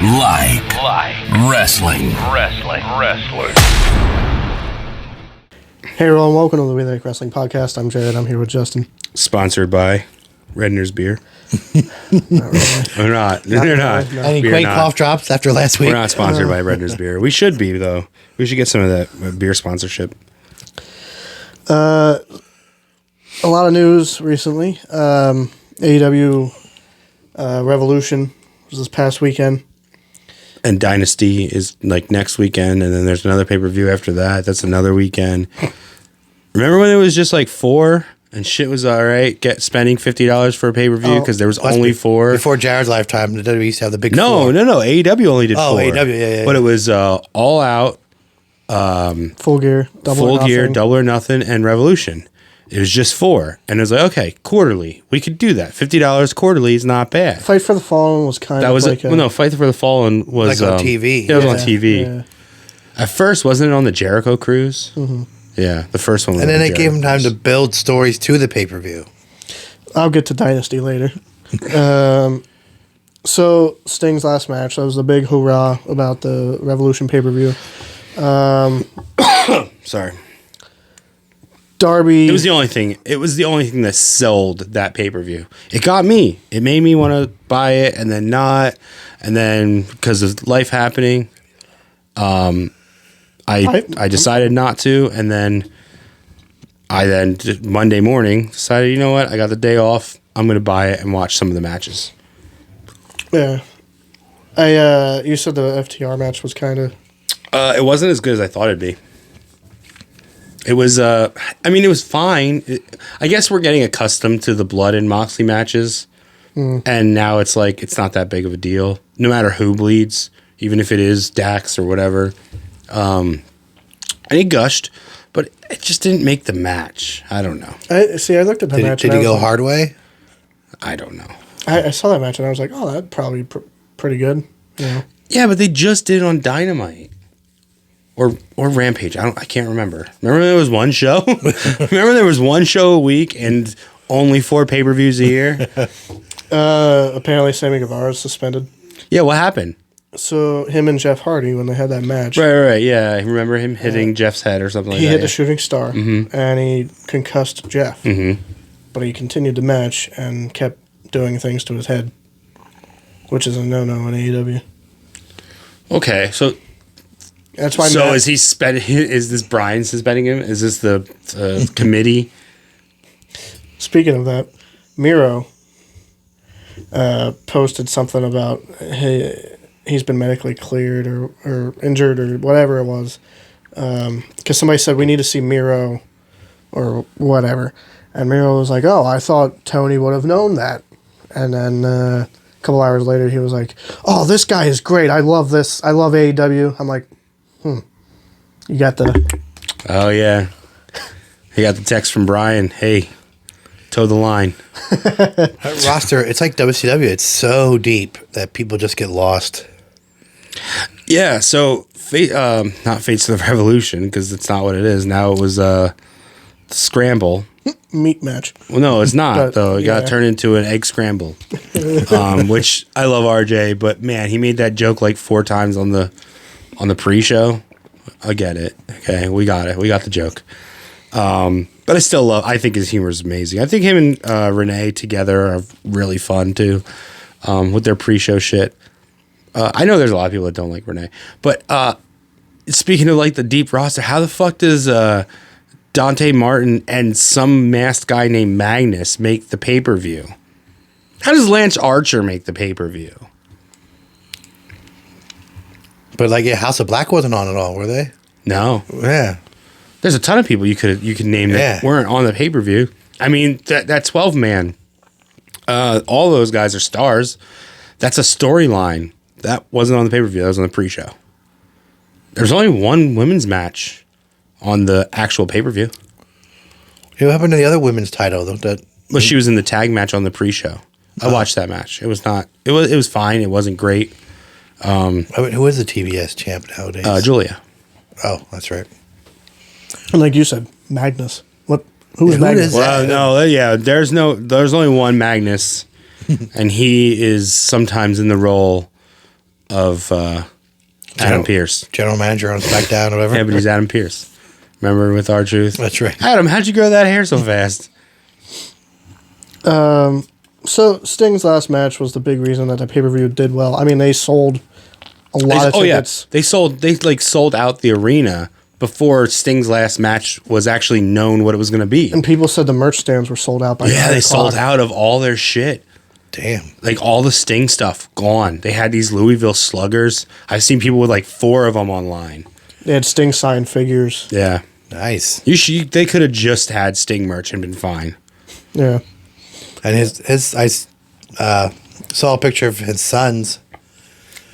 Wrestling. Hey everyone, welcome to the We Like Wrestling podcast. I'm Jared. I'm here with Justin. Sponsored by Redner's Beer. Not really. We're not. They're not. No. Any We are great not. cough drops after last week? We're not sponsored by Redner's Beer. We should be, though. We should get some of that beer sponsorship. A lot of news recently. AEW Revolution was this past weekend. And Dynasty is like next weekend, and then there's another pay-per-view after that. That's another weekend. Remember when it was just like 4 and shit was all right? Spending $50 for a pay-per-view because there was only 4. Before Jared's lifetime, the WWE used to have the big No. four. AEW only did 4. Oh, AEW, yeah. But it was All Out, Full Gear, Double or Nothing, and Revolution. It was just 4. And it was like, okay, quarterly. We could do that. $50 quarterly is not bad. Fight for the Fallen was kind of like Fight for the Fallen was Like on TV. It was on TV. Yeah. At first, wasn't it on the Jericho Cruise? Mm-hmm. Yeah, the first one was And then on the they gave Jericho him time Cruise. to build stories to the pay-per-view. I'll get to Dynasty later. So Sting's last match, that was the big hoorah about the Revolution pay-per-view. Sorry. Darby. It was the only thing. It was the only thing that sold that pay-per-view. It got me. It made me want to buy it and then not. And then because of life happening, I decided not to. And then Monday morning decided, you know what? I got the day off. I'm going to buy it and watch some of the matches. Yeah. You said the FTR match was kind of... It wasn't as good as I thought it'd be. It was, it was fine. I guess we're getting accustomed to the Blood and Moxley matches. And now it's like, it's not that big of a deal. No matter who bleeds, even if it is Dax or whatever. And he gushed, but it just didn't make the match. I don't know. I looked at the match. Did he go hard way? I don't know. I saw that match and I was like, oh, that'd probably be pretty good. Yeah. Yeah, but they just did it on Dynamite. Or Rampage. I can't remember. Remember there was one show? Remember there was one show a week and only 4 pay-per-views a year? Apparently Sammy Guevara is suspended. Yeah, what happened? So him and Jeff Hardy, when they had that match, Right. Yeah, I remember him hitting Jeff's head or something like that. he hit yeah. the shooting star and he concussed Jeff. But he continued the match and kept doing things to his head, which is a no-no in AEW. Okay, so That's why. is he is this Brian suspending him? Is this the committee? Speaking of that, Miro posted something about he's been medically cleared or injured or whatever it was, because somebody said we need to see Miro or whatever, and Miro was like, "Oh, I thought Tony would have known that," and then a couple hours later he was like, "Oh, this guy is great. I love this. I love AEW." I'm like, you got the... Oh, yeah. He got the text from Brian. Hey, toe the line. That roster, it's like WCW. It's so deep that people just get lost. Yeah, so not Fates of the Revolution, because it's not what it is. Now it was Scramble. meat match. Well, no, it's not, But, though. It got turned into an egg scramble, which I love RJ, but, man, he made that joke like 4 times on the pre-show. I get it. Okay, we got it. We got the joke. But I think his humor is amazing. I think him and Renee together are really fun, too, with their pre-show shit. I know there's a lot of people that don't like Renee. But speaking of, like, the deep roster, how the fuck does Dante Martin and some masked guy named Magnus make the pay-per-view? How does Lance Archer make the pay-per-view? But like, yeah, House of Black wasn't on at all, were they? No. Yeah. There's a ton of people you could name that weren't on the pay-per-view. I mean, that 12-man, all those guys are stars. That's a storyline. That wasn't on the pay-per-view. That was on the pre-show. There's only one women's match on the actual pay-per-view. What happened to the other women's title? Well, she was in the tag match on the pre-show. I watched that match. It was not. It was fine. It wasn't great. Who is the TBS champ nowadays? Julia. Oh, that's right. And like you said, Magnus. Who's Magnus? is that? Well, no, yeah. There's only one Magnus, and he is sometimes in the role of Adam Pearce. General manager on SmackDown or whatever. Yeah, but he's Adam Pearce. Remember with R-Truth? That's right. Adam, how'd you grow that hair so fast? So Sting's last match was the big reason that the pay-per-view did well. I mean, they sold a lot of tickets. They sold out the arena before Sting's last match was actually known what it was going to be. And people said the merch stands were sold out by 9 they o'clock. sold out of all their shit. Damn. Like all the Sting stuff gone. They had these Louisville Sluggers. I've seen people with like 4 of them online. They had Sting signed figures. Yeah. Nice. They could have just had Sting merch and been fine. Yeah. And I saw a picture of his sons.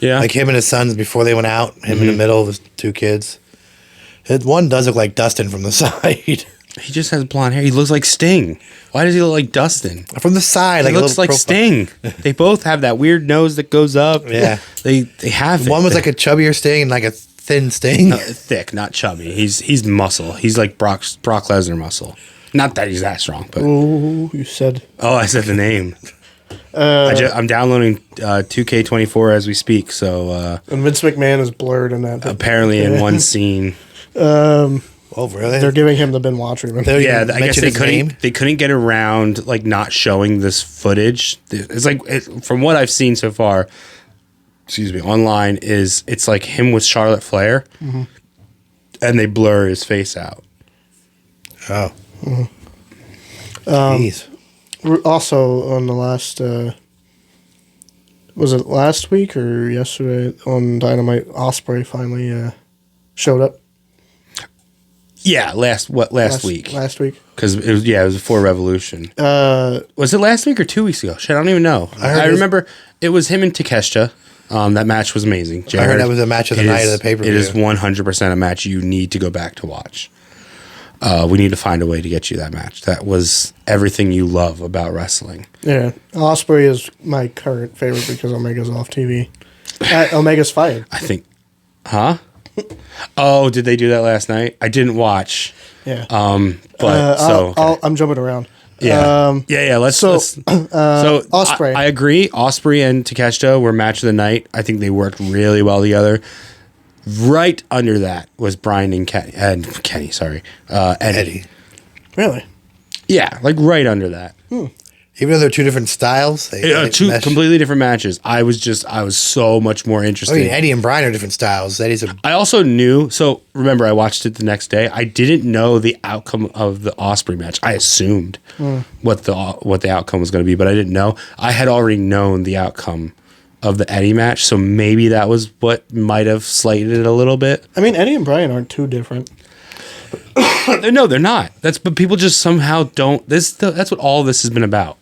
Yeah. Like him and his sons before they went out. Him in the middle with his 2 kids. His one does look like Dustin from the side. He just has blonde hair. He looks like Sting. Why does he look like Dustin? From the side. He like looks like Sting. They both have that weird nose that goes up. Yeah. They have it. One was like a chubbier Sting and like a thin Sting. Thick, not chubby. He's muscle. He's like Brock Lesnar muscle. Not that he's that strong, but Oh, you said. oh, I said the name. I'm downloading 2K24 as we speak. So And Vince McMahon is blurred in that. apparently, in one scene, Oh, really? They're giving him the Benoit treatment. They're- yeah, even I guess mention his name? they couldn't get around like not showing this footage. It's like from what I've seen so far, excuse me, online it's like him with Charlotte Flair, and they blur his face out. Oh. Jeez. Also, on the last, was it last week or yesterday on Dynamite, Ospreay finally showed up. Yeah, last week? Last week. Because it was before Revolution. Was it last week or 2 weeks ago? Shit, I don't even know. I remember it was him and Takeshita. That match was amazing. I heard that was a match of the night of the pay-per-view. It is 100% a match you need to go back to watch. We need to find a way to get you that match. That was everything you love about wrestling. Yeah. Ospreay is my current favorite because Omega's off TV. Omega's fired. I think, huh? Oh, did they do that last night? I didn't watch. Yeah. I'm jumping around. Yeah. Let's Ospreay. I agree. Ospreay and Takeshita were match of the night. I think they worked really well together. Right under that was Brian and Kenny. Sorry, Eddie. Really? Yeah, like right under that. Even though they're 2 different styles, they Two mesh. completely different matches. I was so much more interested. I mean, Eddie and Brian are different styles. I also knew. So remember, I watched it the next day. I didn't know the outcome of the Ospreay match. I assumed what the outcome was going to be, but I didn't know. I had already known the outcome of the Eddie match, so maybe that was what might have slighted it a little bit. I mean, Eddie and Brian aren't too different. No, they're not. But people just somehow don't. That's what all this has been about.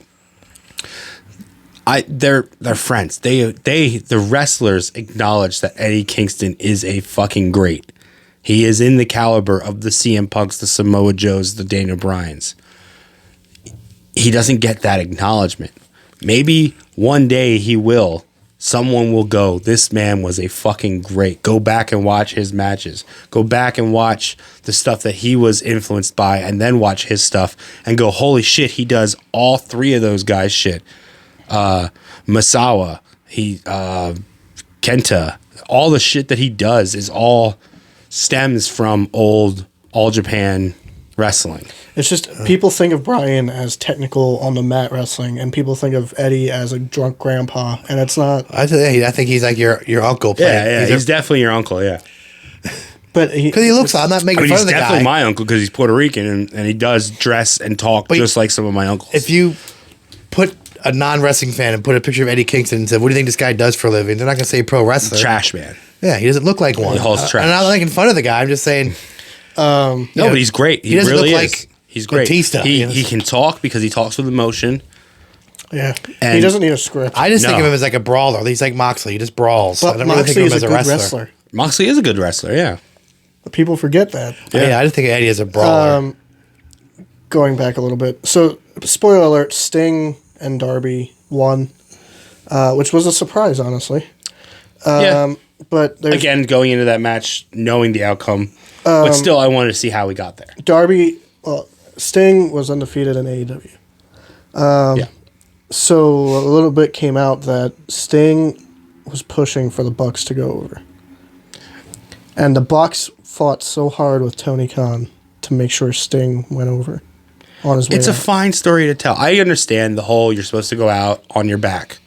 They're friends. The wrestlers acknowledge that Eddie Kingston is a fucking great. He is in the caliber of the CM Punks, the Samoa Joes, the Daniel Bryans. He doesn't get that acknowledgement. Maybe one day he will. Someone will go, this man was a fucking great. Go back and watch his matches. Go back and watch the stuff that he was influenced by and then watch his stuff and go, holy shit, he does all 3 of those guys' shit. Masawa, Kenta, all the shit that he does is all stems from old All Japan wrestling. It's just people think of Brian as technical on the mat wrestling, and people think of Eddie as a drunk grandpa, and it's not. I think he's like your uncle. He's definitely your uncle, yeah. But because he looks. I'm not making fun he's of the guy. definitely my uncle because he's Puerto Rican and he does dress and talk just like some of my uncles. If you put a non-wrestling fan and put a picture of Eddie Kingston and said, "What do you think this guy does for a living?" They're not going to say pro wrestler. Trash man. Yeah, he doesn't look like one. He hauls trash. I'm not making fun of the guy. I'm just saying. No, but he's great. He doesn't really look is. like He's great. Batista, He can talk because he talks with emotion. Yeah, And he doesn't need a script. I just think No. of him as like a brawler. He's like Moxley. He just brawls. I but don't really think Moxley of him is a as good a wrestler. Moxley is a good wrestler, yeah. But people forget that. Yeah, I just think of Eddie as a brawler. Going back a little bit, so spoiler alert: Sting and Darby won, which was a surprise, honestly. Yeah. But there's Again, going into that match, knowing the outcome. But still, I wanted to see how we got there. Darby. Well, Sting was undefeated in AEW. Yeah. So a little bit came out that Sting was pushing for the Bucks to go over. And the Bucks fought so hard with Tony Khan to make sure Sting went over on his way It's a out. fine story to tell. I understand the whole you're supposed to go out on your back.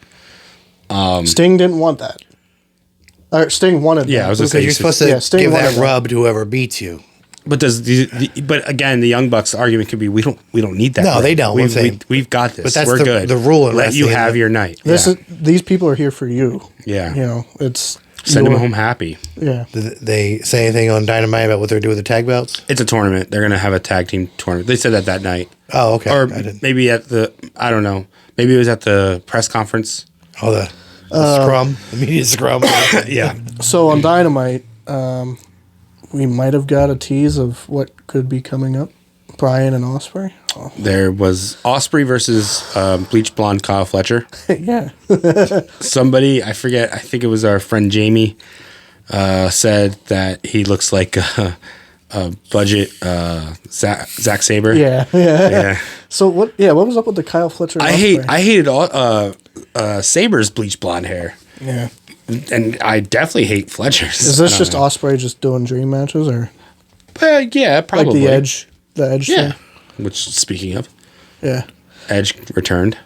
Sting didn't want that. Sting wanted that. Yeah, I was gonna Because say you're supposed to Yeah, Sting give that wanted that. rub to whoever beats you. But but again, the Young Bucks argument could be we don't need that. No, rub. they don't. We've got this. But that's We're good. the rule in Let you wrestling, have isn't it? your night. These people are here for you. Yeah. You know, it's Send them your- home happy. Yeah. Did they say anything on Dynamite about what they're doing with the tag belts? It's a tournament. They're gonna have a tag team tournament. They said that night. Oh, okay. Or I didn't. maybe at the I don't know. Maybe it was at the press conference. Oh, the scrum, the media scrum. Yeah. So on Dynamite, we might have got a tease of what could be coming up. Brian and Ospreay. Oh. There was Osprey versus bleach blonde Kyle Fletcher. Yeah. Somebody, I forget, I think it was our friend Jamie, said that he looks like a budget Zack Sabre. Yeah. Yeah. So what was up with the Kyle Fletcher? I Ospreay? hated all Sabre's bleach blonde hair. Yeah. And I definitely hate Fletcher's. Is I this don't just know. Ospreay just doing dream matches or Yeah, probably. like the Edge Yeah. thing? Which, speaking of, Yeah. Edge returned.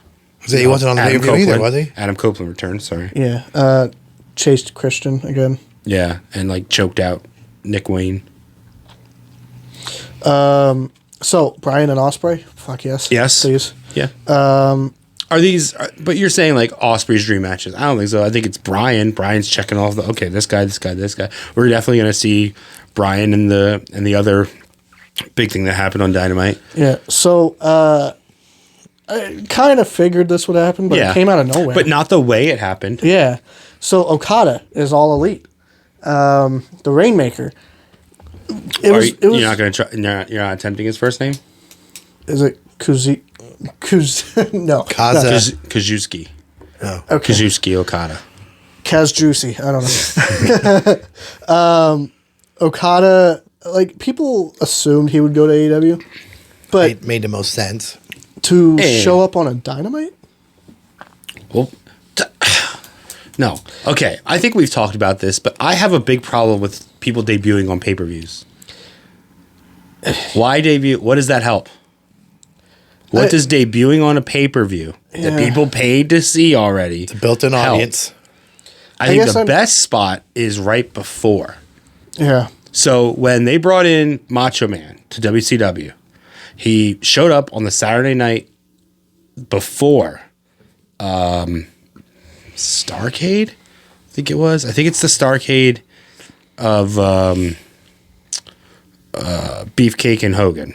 So he wasn't on the Adam pay-per-view either, Copeland. was he? Adam Copeland returned, sorry. Yeah. Chased Christian again. Yeah, and like choked out Nick Wayne. So Brian and Ospreay, fuck yes. Yes. Please. Yeah. Are these? But you're saying like Osprey's dream matches? I don't think so. I think it's Brian. Brian's checking off the this guy. We're definitely gonna see Brian and the other big thing that happened on Dynamite. Yeah. So I kind of figured this would happen, but it came out of nowhere. But not the way it happened. Yeah. So Okada is all elite. The Rainmaker. You're not gonna try. You're not attempting his first name. Is it no. Kaza. Kazuski. Oh. Okay. Kazuski Okada. Kaz Juicy. I don't know. Okada, like, people assumed he would go to AEW, but It made the most sense. to Hey. show up on a Dynamite? Well, no. Okay, I think we've talked about this, but I have a big problem with people debuting on pay-per-views. Why debut? What does that help? What does debuting on a pay-per-view that Yeah. people paid to see already? It's a built-in help? audience. I think guess the I'm- best spot is right before. Yeah. So when they brought in Macho Man to WCW, he showed up on the Saturday night before Starrcade, I think it was. I think it's the Starrcade of Beefcake and Hogan.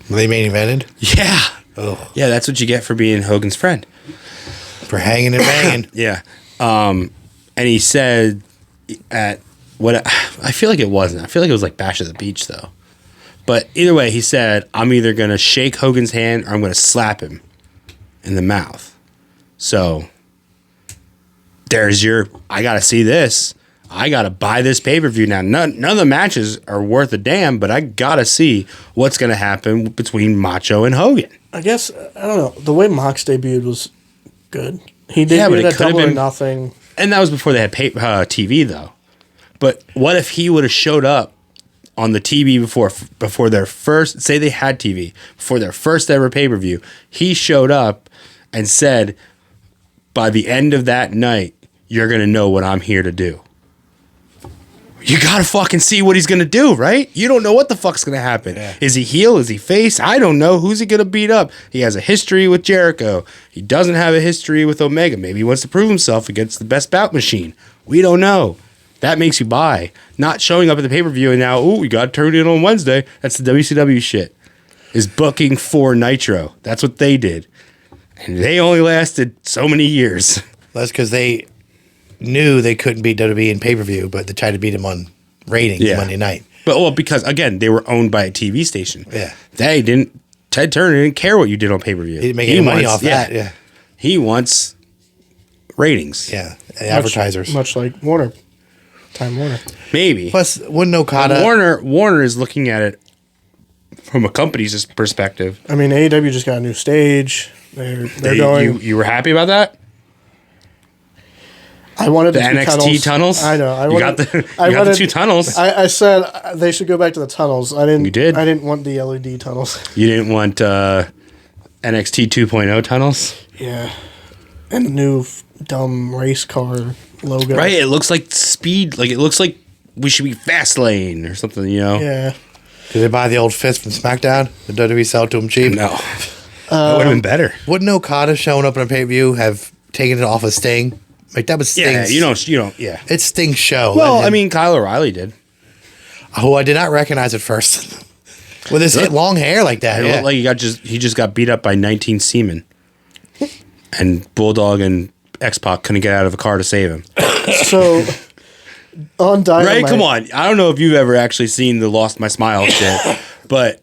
They main evented Yeah. Oh. Yeah, that's what you get for being Hogan's friend. for hanging and banging. Yeah. And he said at what I feel like it wasn't. I feel like it was like Bash at the Beach though. But either way, he said, I'm either going to shake Hogan's hand or I'm going to slap him in the mouth. So there's I got to see this. I got to buy this pay-per-view now. None of the matches are worth a damn, but I got to see what's going to happen between Macho and Hogan. I guess, I don't know. The way Mox debuted was good. He Yeah, but debuted it at could have Double or been- Nothing. And that was before they had TV, though. But what if he would have showed up on the TV before their first, say they had TV, before their first ever pay-per-view, he showed up and said, by the end of that night, you're going to know what I'm here to do. You got to fucking see what he's going to do, right? You don't know what the fuck's going to happen. Yeah. Is he heel? Is he face? I don't know. Who's he going to beat up? He has a history with Jericho. He doesn't have a history with Omega. Maybe he wants to prove himself against the best bout machine. We don't know. That makes you buy. Not showing up at the pay-per-view and now, we got turned in on Wednesday. That's the WCW shit. Is booking for Nitro. That's what they did. And they only lasted so many years. That's because they knew they couldn't beat WWE in pay-per-view, but they tried to beat him on ratings Yeah. Monday night. But well, because again, they were owned by a TV station. Yeah. They didn't. Ted Turner didn't care what you did on pay-per-view. He didn't make any money off that. Yeah. He wants ratings. Yeah. Advertisers. Much like Warner. Time Warner. Maybe. Plus, wouldn't Okada... Warner is looking at it from a company's perspective. I mean, AEW just got a new stage. They're going. You were happy about that? I wanted The two NXT tunnels? I know. You got the two tunnels. I said they should go back to the tunnels. I didn't. You did? I didn't want the LED tunnels. You didn't want NXT 2.0 tunnels? Yeah, and the new dumb race car logo. Right, it looks like speed. Like, it looks like we should be fast lane or something, you know? Yeah. Did they buy the old fist from SmackDown? The WWE sell it to them cheap? No. That would have been better. Wouldn't Okada showing up in a pay-per-view have taken it off of Sting? Like, that was Sting's... Yeah, you don't, yeah. It's Sting's show. Well, I mean, Kyle O'Reilly did. Oh, I did not recognize it first. With his long hair like that, It yeah. looked like he just got beat up by 19 seamen. And Bulldog and X-Pac couldn't get out of a car to save him. So on Dynamite, Right? Come on. I don't know if you've ever actually seen the Lost My Smile shit, but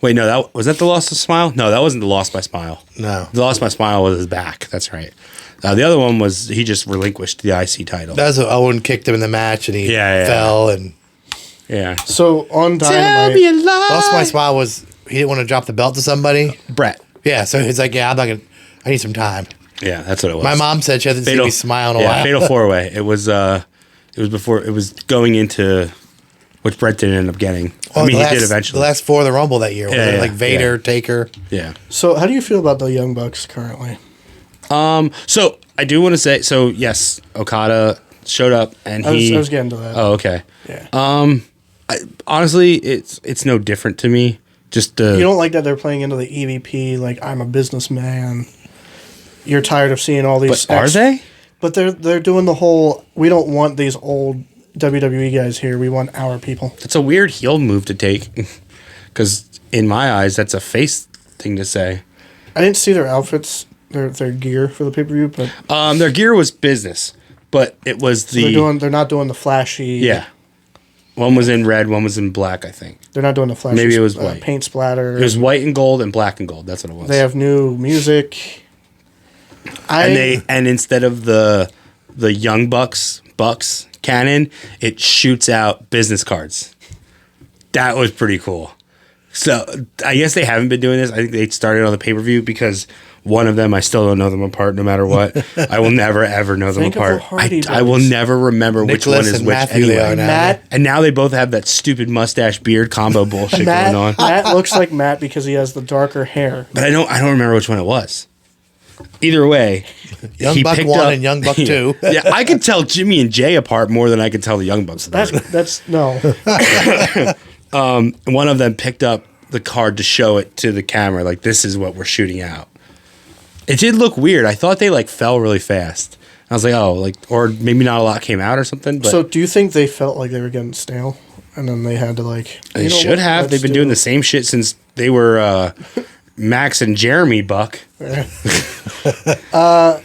wait, no, was that the Lost My Smile? No, that wasn't the Lost My Smile. No. The Lost My Smile was his back. That's right. The other one was he just relinquished the IC title. That was when Owen kicked him in the match and he Yeah. fell and... Yeah. So on Dynamite, Lost My Smile was... He didn't want to drop the belt to somebody. Brett. Yeah, so he's like, yeah, I'm not going to... I need some time. Yeah, that's what it was. My mom said she hasn't seen me smile in a while. Fatal 4-Way. It was before, it was going into, which Brett didn't end up getting. Well, I mean, he did eventually. The last four of the Rumble that year. Yeah, Like Vader, yeah. Taker. Yeah. so how do you feel about the Young Bucks currently? So I do want to say, so yes, Okada showed up and I was getting to that. Oh, okay. Yeah. Honestly, it's no different to me. Just You don't like that they're playing into the EVP, like I'm a businessman. You're tired of seeing all these. But are they? But they're doing the whole. We don't want these old WWE guys here. We want our people. It's a weird heel move to take, because in my eyes, that's a face thing to say. I didn't see their outfits, their gear for the pay per view, but Their gear was business, but it was they're not doing the flashy. Yeah. One was in red, one was in black, I think. They're not doing the flashy. Maybe it was white. Paint splatter. It was white and gold and black and gold. That's what it was. They have new music. And instead of the Young Bucks cannon, it shoots out business cards. That was pretty cool. So I guess they haven't been doing this. I think they started on the pay-per-view because one of them, I still don't know them apart no matter what. I will never, ever know them Think of apart. the Hardy I will Boys. never remember which one Nicholas is and which Matthew they anyway. are now. Matt And now they both have that stupid mustache beard combo bullshit going on. Matt looks like Matt because he has the darker hair. But I don't remember which one it was. Either way, Young he Buck picked 1 up- and Young Buck 2. Yeah, I could tell Jimmy and Jay apart more than I could tell the Young Bucks apart. That's no. One of them picked up the card to show it to the camera, like, this is what we're shooting out. It did look weird. I thought they like fell really fast. I was like, oh, like, or maybe not a lot came out or something. But So do you think they felt like they were getting stale, and then they had to like? they you know should what, have. let's They've been do doing it. the same shit since they were Max and Jeremy Buck.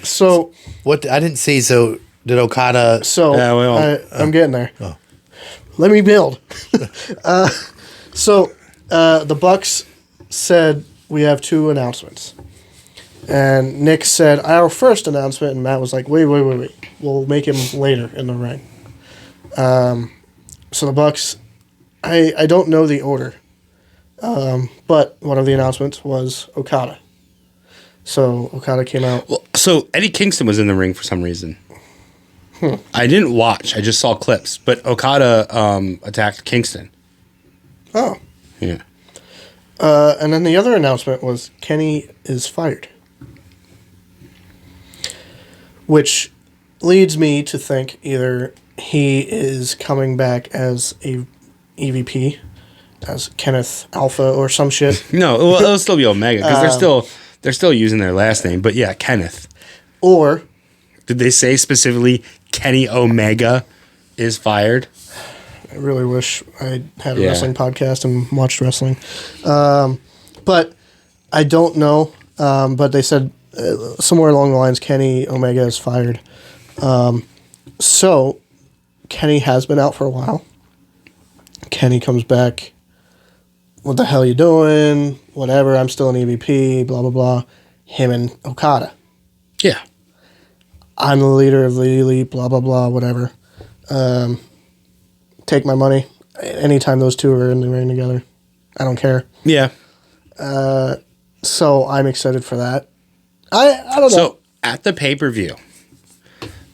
So What I didn't see, so did Okada... So Yeah, well, I'm getting there. Oh. Let me build. The Bucks said we have two announcements, and Nick said our first announcement, and Matt was like, "Wait, we'll make him later in the ring." So the Bucks, I don't know the order, but one of the announcements was Okada. So Okada came out. Well, so Eddie Kingston was in the ring for some reason. I didn't watch. I just saw clips. But Okada attacked Kingston. Oh. Yeah. And then the other announcement was Kenny is fired. Which leads me to think either he is coming back as a EVP, as Kenneth Alpha or some shit, No, well, it'll still be Omega because they're still using their last name. But yeah, Kenneth. or Did they say specifically Kenny Omega is fired? I really wish I had a Yeah. wrestling podcast and watched wrestling. But I don't know. But they said somewhere along the lines, Kenny Omega is fired. So Kenny has been out for a while. Kenny comes back. What the hell you doing? Whatever. I'm still an EVP. Blah, blah, blah. Him and Okada. Yeah. I'm the leader of the elite. Blah, blah, blah. Whatever. Take my money. Anytime those two are in the ring together. I don't care. Yeah. So I'm excited for that. I don't know. So at the pay-per-view,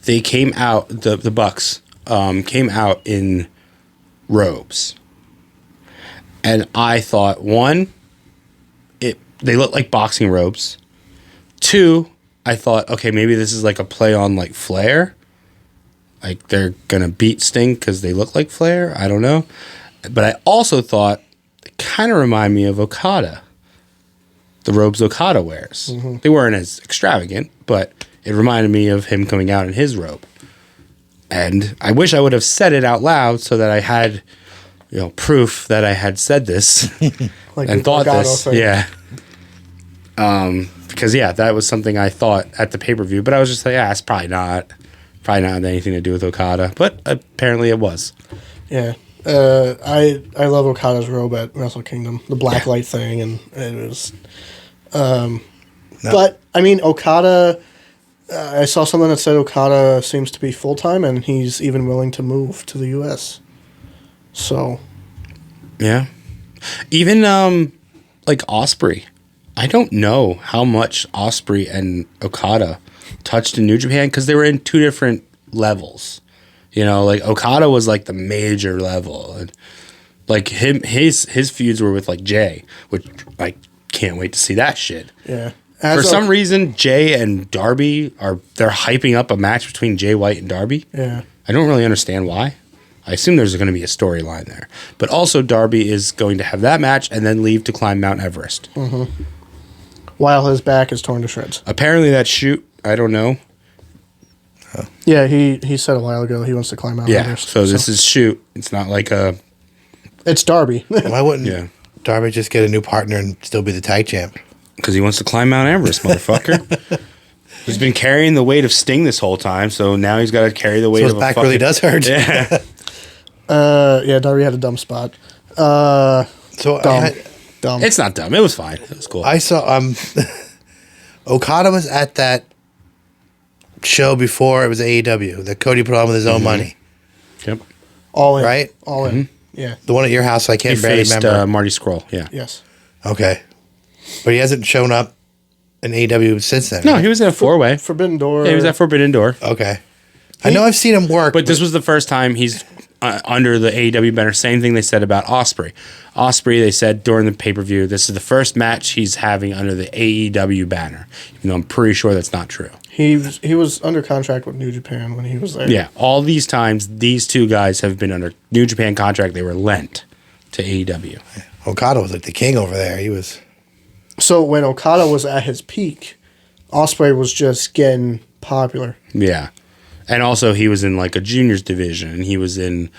they came out, the Bucks came out in robes. And I thought, one, they look like boxing robes. Two, I thought, okay, maybe this is like a play on like Flair. Like they're going to beat Sting because they look like Flair. I don't know. But I also thought it kind of reminded me of Okada. The robes Okada wears. Mm-hmm. They weren't as extravagant, but it reminded me of him coming out in his robe. And I wish I would have said it out loud so that I had, proof that I had said this like and thought this. Thing. Yeah. Because that was something I thought at the pay-per-view, but I was just like, it's probably not anything to do with Okada, but apparently it was. Yeah. I love Okada's robe at Wrestle Kingdom, the black light thing, and it was. No. But I mean, Okada. I saw something that said Okada seems to be full time, and he's even willing to move to the U.S. So. Yeah. Even like Ospreay, I don't know how much Ospreay and Okada touched in New Japan because they were in two different levels. Like Okada was like the major level, and like his feuds were with like Jay, which I can't wait to see that shit. Yeah. For some reason, Jay and Darby they're hyping up a match between Jay White and Darby. Yeah. I don't really understand why. I assume there's going to be a storyline there, but also Darby is going to have that match and then leave to climb Mount Everest. Mm-hmm. While his back is torn to shreds. Apparently, that shoot. I don't know. Yeah, he said a while ago he wants to climb Mount Everest. So this is shoot. It's not like a. It's Darby. Why wouldn't Darby just get a new partner and still be the tag champ? Because he wants to climb Mount Everest, motherfucker. He's been carrying the weight of Sting this whole time, so now he's got to carry the weight of his back really does hurt. Yeah. Darby had a dumb spot. Dumb. It's not dumb. It was fine. It was cool. I saw Okada was at that show before it was AEW that Cody put on with his own money. Yep. All in. Right? All in. Yeah. The one at your house, I can't barely remember. Marty Scurll. Yeah. Yes. Okay. But he hasn't shown up in AEW since then. No, right? he was at a four-way. Forbidden Door. Yeah, he was at Forbidden Door. Okay. I know I've seen him work. But this was the first time he's under the AEW banner. Same thing they said about Ospreay. Ospreay, they said during the pay-per-view, this is the first match he's having under the AEW banner. Even though I'm pretty sure that's not true. He was under contract with New Japan when he was there. Yeah, all these times, these two guys have been under New Japan contract. They were lent to AEW. Okada was like the king over there. He was. So when Okada was at his peak, Ospreay was just getting popular. Yeah. And also he was in like a juniors division. And he was in...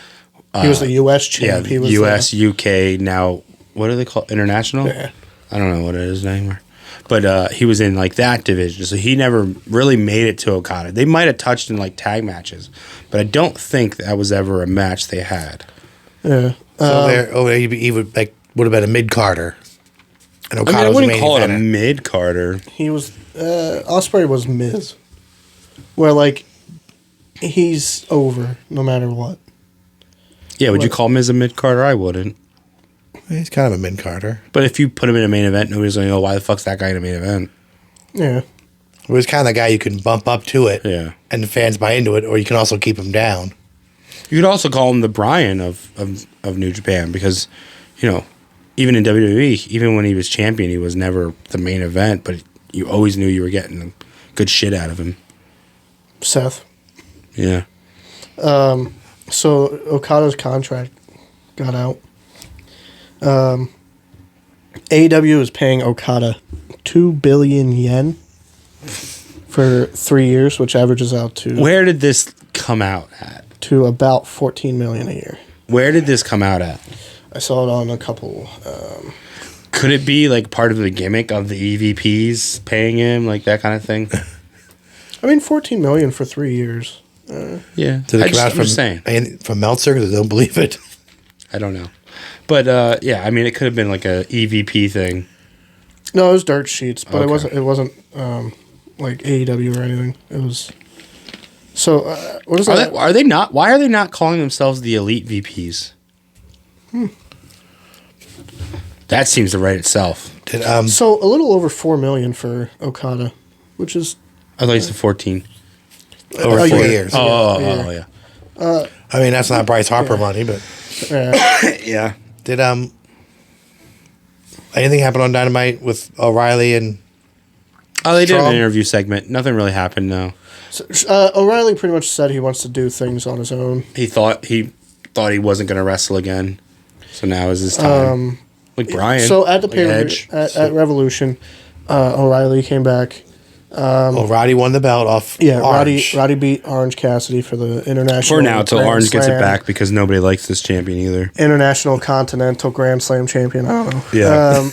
he was the U.S. champ. Yeah, he was U.S., UK, now... What are they called? International? Yeah. I don't know what it is anymore. But he was in like that division. So he never really made it to Okada. They might have touched in like tag matches. But I don't think that was ever a match they had. Yeah. So he would have been a mid-carder. And Okada I was wouldn't call it a mid-carder. He was... Ospreay was Miz. Where like... He's over no matter what. Yeah, would you call Miz a mid-carder? I wouldn't. He's kind of a mid-carder. But if you put him in a main event, nobody's going to know why the fuck's that guy in a main event. Yeah. He was kind of the guy you can bump up to it. Yeah. And the fans buy into it, or you can also keep him down. You could also call him the Bryan of New Japan because, even in WWE, even when he was champion, he was never the main event, but you always knew you were getting good shit out of him. Seth. Yeah. So Okada's contract got out. AEW is paying Okada 2 billion yen for 3 years, which averages out to... Where did this come out at? To about 14 million a year. Where did this come out at? I saw it on a couple... Could it be like part of the gimmick of the EVPs paying him, like that kind of thing? I mean, 14 million for 3 years. Yeah. Did it come out from Meltzer? Because I don't believe it. I don't know. But, yeah, I mean, it could have been like a EVP thing. No, it was dirt sheets, but Okay. it wasn't like AEW or anything. It was... So, what is that? Are they not? Why are they not calling themselves the Elite VPs? That seems to write itself. So, a little over 4 million for Okada, which is... I thought you said 14. Over a 4 year. years. A Oh, year. yeah. I mean, that's not Bryce Harper money, but Yeah. did anything happen on Dynamite with O'Reilly and Oh, they did an Strong? interview segment. Nothing really happened, no. So, O'Reilly pretty much said he wants to do things on his own. He thought he wasn't going to wrestle again. So now is his time. Like Brian. So at the like pay-per-view, Edge. at Revolution, O'Reilly came back. Roddy won the belt off Yeah, Orange. Roddy beat Orange Cassidy for the international. For now, till Grand Orange gets it Slam. back because nobody likes this champion either. International Continental Grand Slam champion. I don't know. Yeah.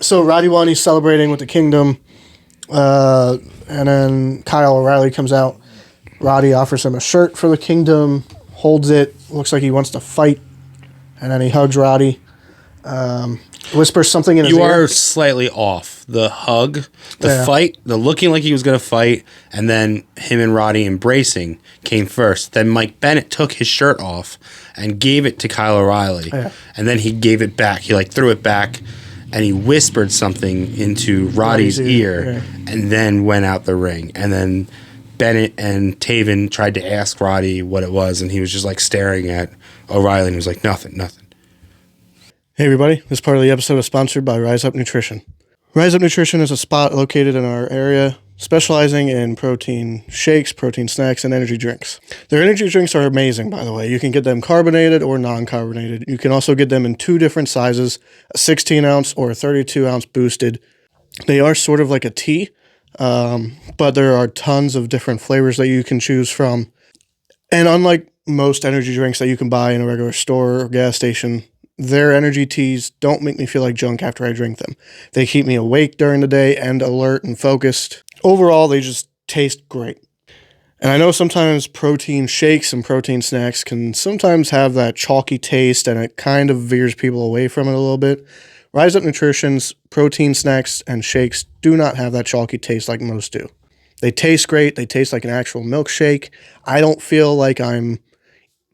So Roddy won. He's celebrating with the Kingdom, and then Kyle O'Reilly comes out. Roddy offers him a shirt for the Kingdom, holds it, looks like he wants to fight, and then he hugs Roddy. Whispers something in his You ear. are slightly off. The hug, the Yeah. fight, the looking like he was going to fight, and then him and Roddy embracing came first. Then Mike Bennett took his shirt off and gave it to Kyle O'Reilly. Yeah. And then he gave it back. He threw it back and he whispered something into Roddy's ear and then went out the ring. And then Bennett and Taven tried to ask Roddy what it was, and he was just staring at O'Reilly and he was like, nothing. Hey everybody, this part of the episode is sponsored by Rise Up Nutrition. Rise Up Nutrition is a spot located in our area specializing in protein shakes, protein snacks, and energy drinks. Their energy drinks are amazing, by the way. You can get them carbonated or non-carbonated. You can also get them in 2 different sizes, a 16-ounce or a 32-ounce boosted. They are sort of like a tea, but there are tons of different flavors that you can choose from. And unlike most energy drinks that you can buy in a regular store or gas station, their energy teas don't make me feel like junk after I drink them. They keep me awake during the day and alert and focused. Overall, they just taste great. And I know sometimes protein shakes and protein snacks can sometimes have that chalky taste and it kind of veers people away from it a little bit. Rise Up Nutrition's protein snacks and shakes do not have that chalky taste like most do. They taste great. They taste like an actual milkshake. I don't feel like I'm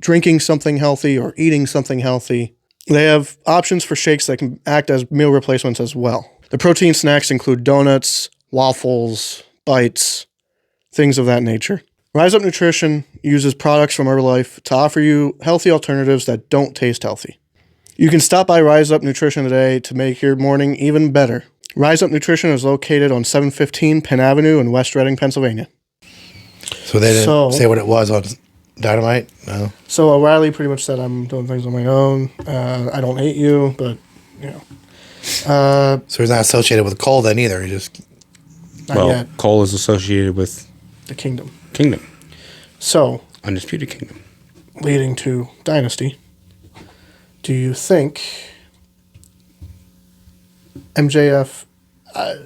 drinking something healthy or eating something healthy. They have options for shakes that can act as meal replacements as well. The protein snacks include donuts, waffles, bites, things of that nature. Rise Up Nutrition uses products from Herbalife to offer you healthy alternatives that don't taste healthy. You can stop by Rise Up Nutrition today to make your morning even better. Rise Up Nutrition is located on 715 Penn Avenue in West Reading, Pennsylvania. So they didn't say what it was on Dynamite? No. So O'Reilly pretty much said, I'm doing things on my own. I don't hate you, but, you know. So he's not associated with Cole then either. He just... Not yet. Cole is associated with The Kingdom. So, Undisputed Kingdom. leading to Dynasty, do you think MJF...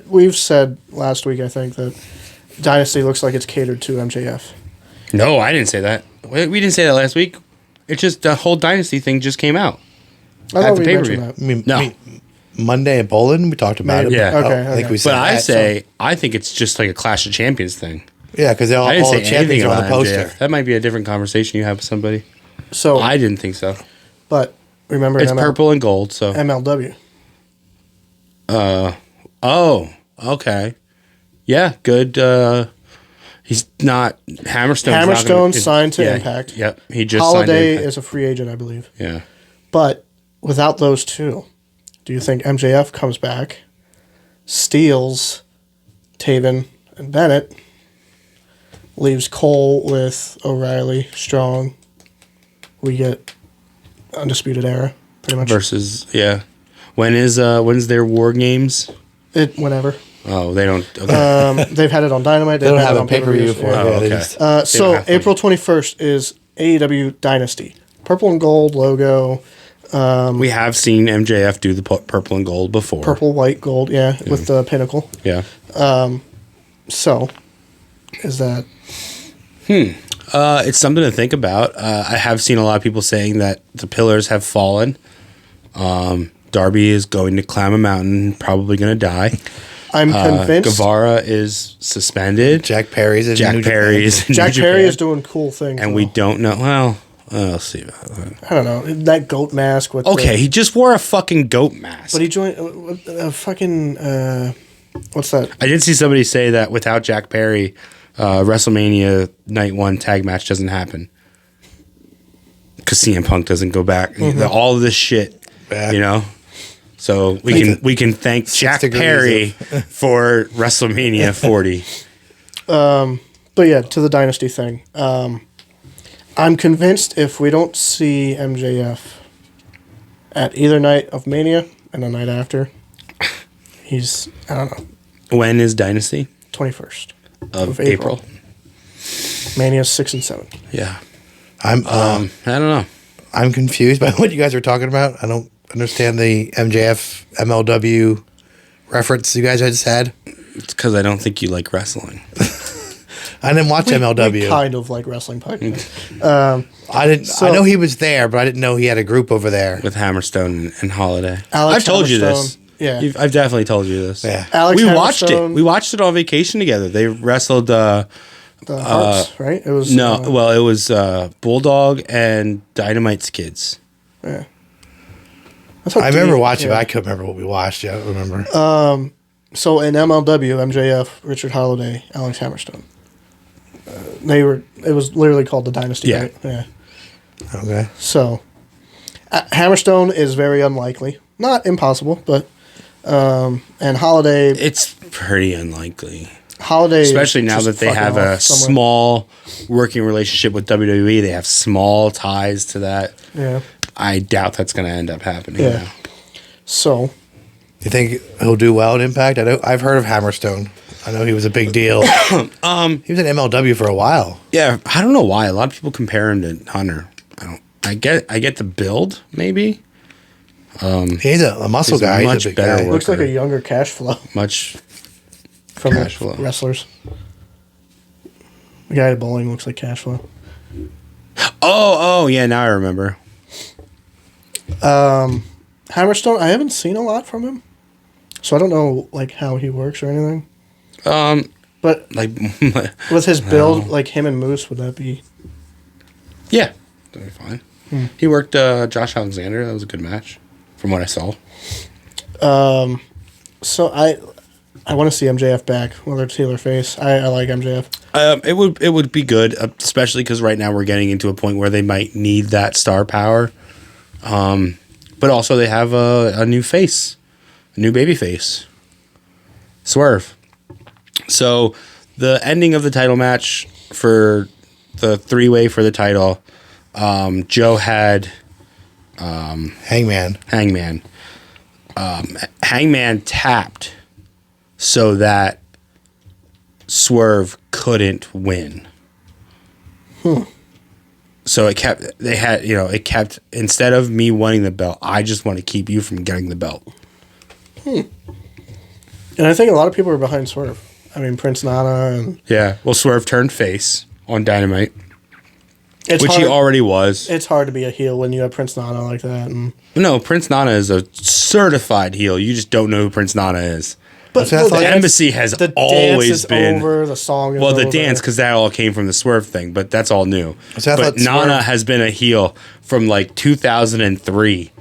we've said last week, I think, that Dynasty looks like it's catered to MJF. No, I didn't say that. We didn't say that last week. It's just the whole Dynasty thing just came out. I At thought the we pay-per-view. mentioned that. No. Monday at Bowling, we talked about Maybe. it. Yeah. but Okay, I think okay. we said But I that, say, I think it's just like a Clash of Champions thing. so- yeah, because all I didn't the say anything champions are on about the poster. MJF. That might be a different conversation you have with somebody. So, I didn't think so. but remember It's purple and gold, so. MLW. Oh, okay. Yeah, good. He's not Hammerstone signed to Impact. Yep, he just Holiday signed to Impact. is a free agent, I believe. Yeah. But without those two, do you think MJF comes back, steals Taven and Bennett, leaves Cole with O'Reilly, Strong? We get Undisputed Era, pretty much. Versus, yeah. When's their War Games? Whenever. Oh, they don't. Okay. They've had it on Dynamite. They don't had have it a on pay-per-view pay-per-views, for it. yeah. Oh, Yeah, they okay. just- They So don't have to. April 21st is AEW Dynasty. Purple and gold logo, We have seen MJF do the purple and gold before. purple, white, gold, with the pinnacle. Yeah. So, is that... It's something to think about. I have seen a lot of people saying that the pillars have fallen. Darby is going to climb a mountain, probably going to die. I'm convinced Guevara is suspended. Jack Perry's in Jack New Perry Japan. is in Jack New Perry Japan. is doing cool things. And though. we don't know. Well, we'll see about that. I don't know. That goat mask with Okay, he just wore a fucking goat mask. But he joined a fucking... what's that? I did see somebody say that without Jack Perry, WrestleMania Night 1 tag match doesn't happen. Because CM Punk doesn't go back. All of this shit, Yeah. you know? So we can thank Jack Perry for WrestleMania 40. But yeah, to the Dynasty thing. I'm convinced if we don't see MJF at either night of Mania and the night after, he's, I don't know, When is Dynasty? 21st Of April. Mania's 6 and 7. Yeah. I'm I don't know. I'm confused by what you guys are talking about. I don't understand the MJF MLW reference you guys just had. It's because I don't think you like wrestling. I didn't watch MLW. We kind of like wrestling podcast. I didn't. So- I know he was there, but I didn't know he had a group over there. With Hammerstone and Holiday. Alex I've told you this. Hammerstone, yeah. I've definitely told you this. Yeah. Alex We watched it. Hammerstone, We watched it on vacation together. They wrestled. the Hearts, right? It was No, well, it was Bulldog and Dynamite's kids. yeah. That's how I remember deep- watching, yeah. but I couldn't remember what we watched. Yeah, I don't remember. So in MLW, MJF, Richard Holiday, Alex Hammerstone. They were. It was literally called the Dynasty. Yeah. Right? Yeah. Okay. So, Hammerstone is very unlikely. Not impossible, but and Holiday. It's pretty unlikely. Holiday, Especially now just that they fucking have off a somewhere. small working relationship with WWE. They have small ties to that. Yeah. I doubt that's going to end up happening. Yeah. now. So You think he'll do well at Impact? I've heard of Hammerstone. I know he was a big deal. He was in MLW for a while. Yeah, I don't know why. A lot of people compare him to Hunter. I get the build, maybe. He's a muscle He's a guy. much He's a big better guy. worker. looks like a younger Cash Flow Much. from Cash the Flow. wrestlers. The guy at bowling looks like Cash Flow. Oh, yeah. Now I remember. Hammerstone, I haven't seen a lot from him, so I don't know like how he works or anything. But Like, with his build, like him and Moose, would that be? yeah, that'd be fine. He worked Josh Alexander. That was a good match, from what I saw. So I want to see MJF back, whether it's heel or face. I like MJF. It would be good, especially because right now we're getting into a point where they might need that star power. But also they have a new face, a new baby face, Swerve. So the ending of the title match for the 3-way for the title, Joe had Hangman. Hangman. Hangman tapped so that Swerve couldn't win. So it kept, instead of me wanting the belt, I just want to keep you from getting the belt. And I think a lot of people are behind Swerve. I mean, Prince Nana and Yeah. Well, Swerve turned face on Dynamite, it's which hard, he already was. It's hard to be a heel when you have Prince Nana like that. And No, Prince Nana is a certified heel. You just don't know who Prince Nana is. but So I thought- The Embassy has the dance always is been over. The song is well, the over. dance because that all came from the Swerve thing, but that's all new. So I But thought Nana Swerve- has been a heel from like 2003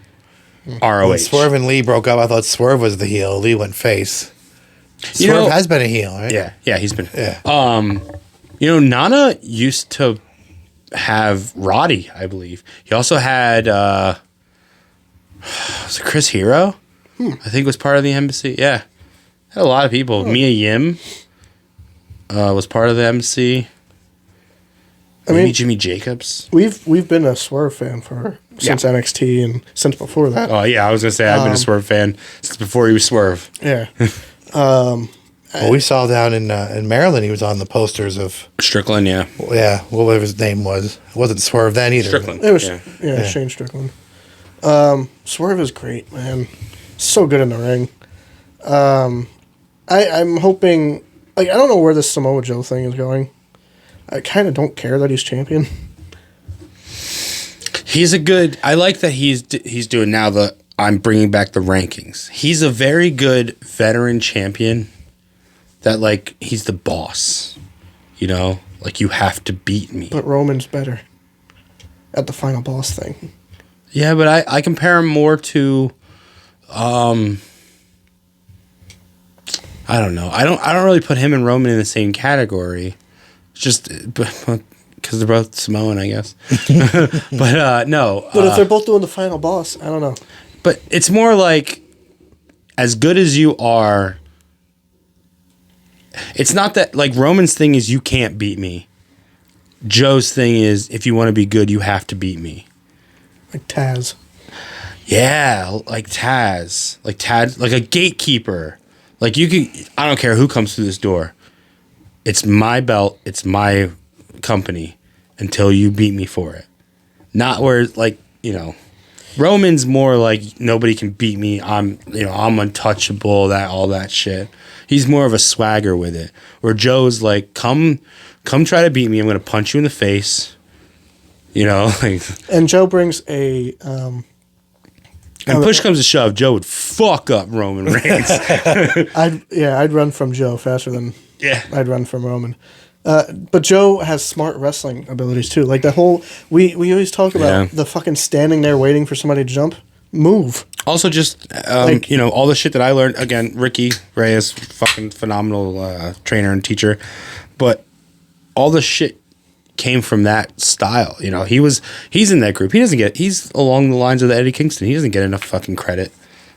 ROH. When Swerve and Lee broke up, I thought Swerve was the heel. Lee went face. You Swerve know- has been a heel, right? Yeah, he's been. Yeah. Nana used to have Roddy, I believe. He also had was it Chris Hero? I think was part of the Embassy. Yeah, had a lot of people. Mia Yim was part of the Embassy. I Maybe mean, Jimmy Jacobs. we've been a Swerve fan since NXT and since before that. Oh yeah, I was gonna say I've been a Swerve fan since before he was Swerve. Yeah. Well, we saw down in Maryland, he was on the posters of, Strickland, yeah. whatever his name was. It wasn't Swerve then either. Strickland. It was yeah. Shane Strickland. Swerve is great, man. So good in the ring. I'm hoping. Like, I don't know where this Samoa Joe thing is going. I kind of don't care that he's champion. He's a good. I like that he's doing now the. I'm bringing back the rankings. He's a very good veteran champion. That like he's the boss, like you have to beat me. But Roman's better at the final boss thing. Yeah, but I compare him more to, I don't know. I don't really put him and Roman in the same category. just because they're both Samoan, I guess. But no. But if they're both doing the final boss, I don't know. But it's more like, as good as you are, it's not that, like, Roman's thing is you can't beat me. Joe's thing is, if you want to be good, you have to beat me. Like Taz. Yeah, like Taz. Like a gatekeeper. Like, I don't care who comes through this door. It's my belt, it's my company until you beat me for it. Not where, like, Roman's more like, nobody can beat me. I'm untouchable, all that shit. He's more of a swagger with it. Where Joe's like, come try to beat me. I'm going to punch you in the face. Like. And Joe brings a. And push comes to shove, Joe would fuck up Roman Reigns. I'd run from Joe faster than I'd run from Roman. But Joe has smart wrestling abilities too. Like the whole we always talk about the fucking standing there waiting for somebody to jump. Move. Also, just all the shit that I learned. Again, Ricky Reyes, fucking phenomenal trainer and teacher, but all the shit came from that style. He's in that group. He's along the lines of the Eddie Kingston. He doesn't get enough fucking credit.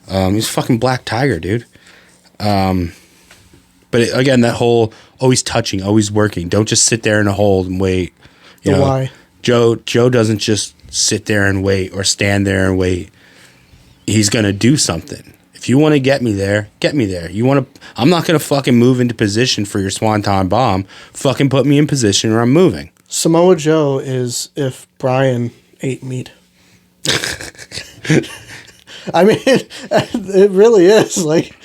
He's fucking Black Tiger, dude. But again, that whole always touching, always working. Don't just sit there in a hold and wait. Why? Joe doesn't just sit there and wait or stand there and wait. He's gonna do something. If you want to get me there, get me there. I'm not gonna fucking move into position for your swanton bomb. Fucking put me in position or I'm moving. Samoa Joe is if Brian ate meat. I mean, it really is. Like,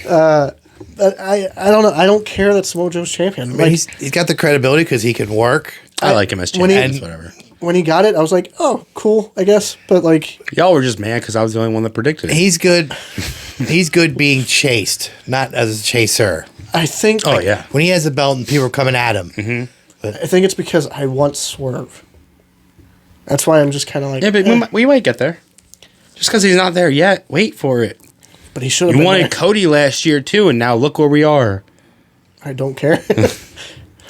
I don't know. I don't care that Samoa Joe's champion. I mean, he's got the credibility because he can work. I like him as champion. Whatever. When he got it, I was like, oh, cool, I guess. But like, y'all were just mad because I was the only one that predicted it. He's good. He's good being chased, not as a chaser. I think. Oh yeah. When he has the belt and people are coming at him. Mm-hmm. I think it's because I want Swerve. That's why I'm just kind of like... Yeah, but we might get there. Just because he's not there yet, wait for it. But he should have been You wanted there. Cody last year, too, and now look where we are. I don't care.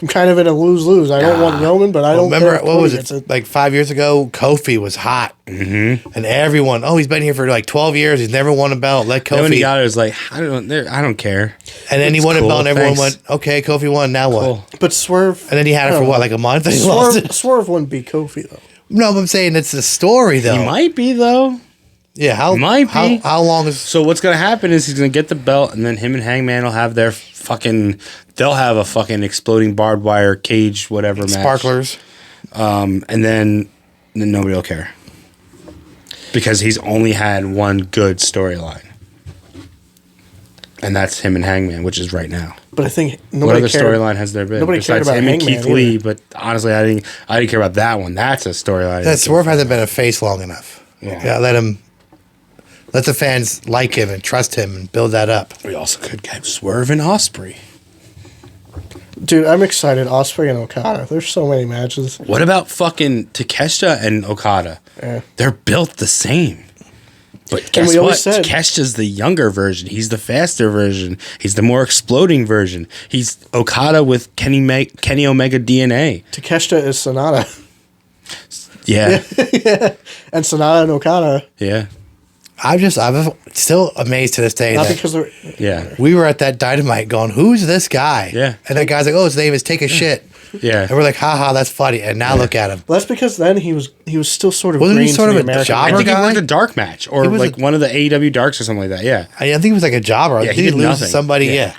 I'm kind of in a lose-lose. I don't want Roman, but I don't remember, care. what was it? Like 5 years ago, Kofi was hot. Mm-hmm. And everyone, he's been here for like 12 years. He's never won a belt. Let Kofi... Then when he got it, it was like, I don't care. And then he won a belt and everyone went, okay, Kofi won, now what? But Swerve... And then he had it for what, like a month? And he lost it? Swerve wouldn't beat Kofi, though. No, but I'm saying it's the story, though. He might be, though. Yeah, how long is... So what's going to happen is he's going to get the belt, and then him and Hangman will have their fucking... They'll have a fucking exploding barbed wire cage, whatever match. Sparklers. And then nobody will care. Because he's only had one good storyline. And that's him and Hangman, which is right now. But I think nobody What other storyline has there been? Nobody besides cared about him and Hangman Keith Lee, either. but honestly, I didn't care about that one. That's a storyline. That Swerve hasn't been a face long enough. Yeah. Let the fans like him and trust him and build that up. We also could get Swerve and Osprey. Dude, I'm excited. Osprey and Okada. There's so many matches. What about fucking Takeshita and Okada? Yeah. They're built the same. But guess we what? always said- Takeshita's the younger version. He's the faster version. He's the more exploding version. He's Okada with Kenny Omega DNA. Takeshita is Sonata. Yeah. Yeah. And Sonata and Okada. Yeah. I'm still amazed to this day Not that because they're... Yeah. we were at that Dynamite going, who's this guy? Yeah. And that guy's like, oh, his name is Take a Shit. Yeah. And we're like, haha, that's funny. And now look at him. Well, that's because then he was still sort of Wasn't he green sort to of the a American jobber I think market. he guy? worked a dark match or He was like one of the AEW darks or something like that. Yeah. I think he was like a jobber. Yeah, he Did did lose nothing. to somebody? Yeah. Yeah.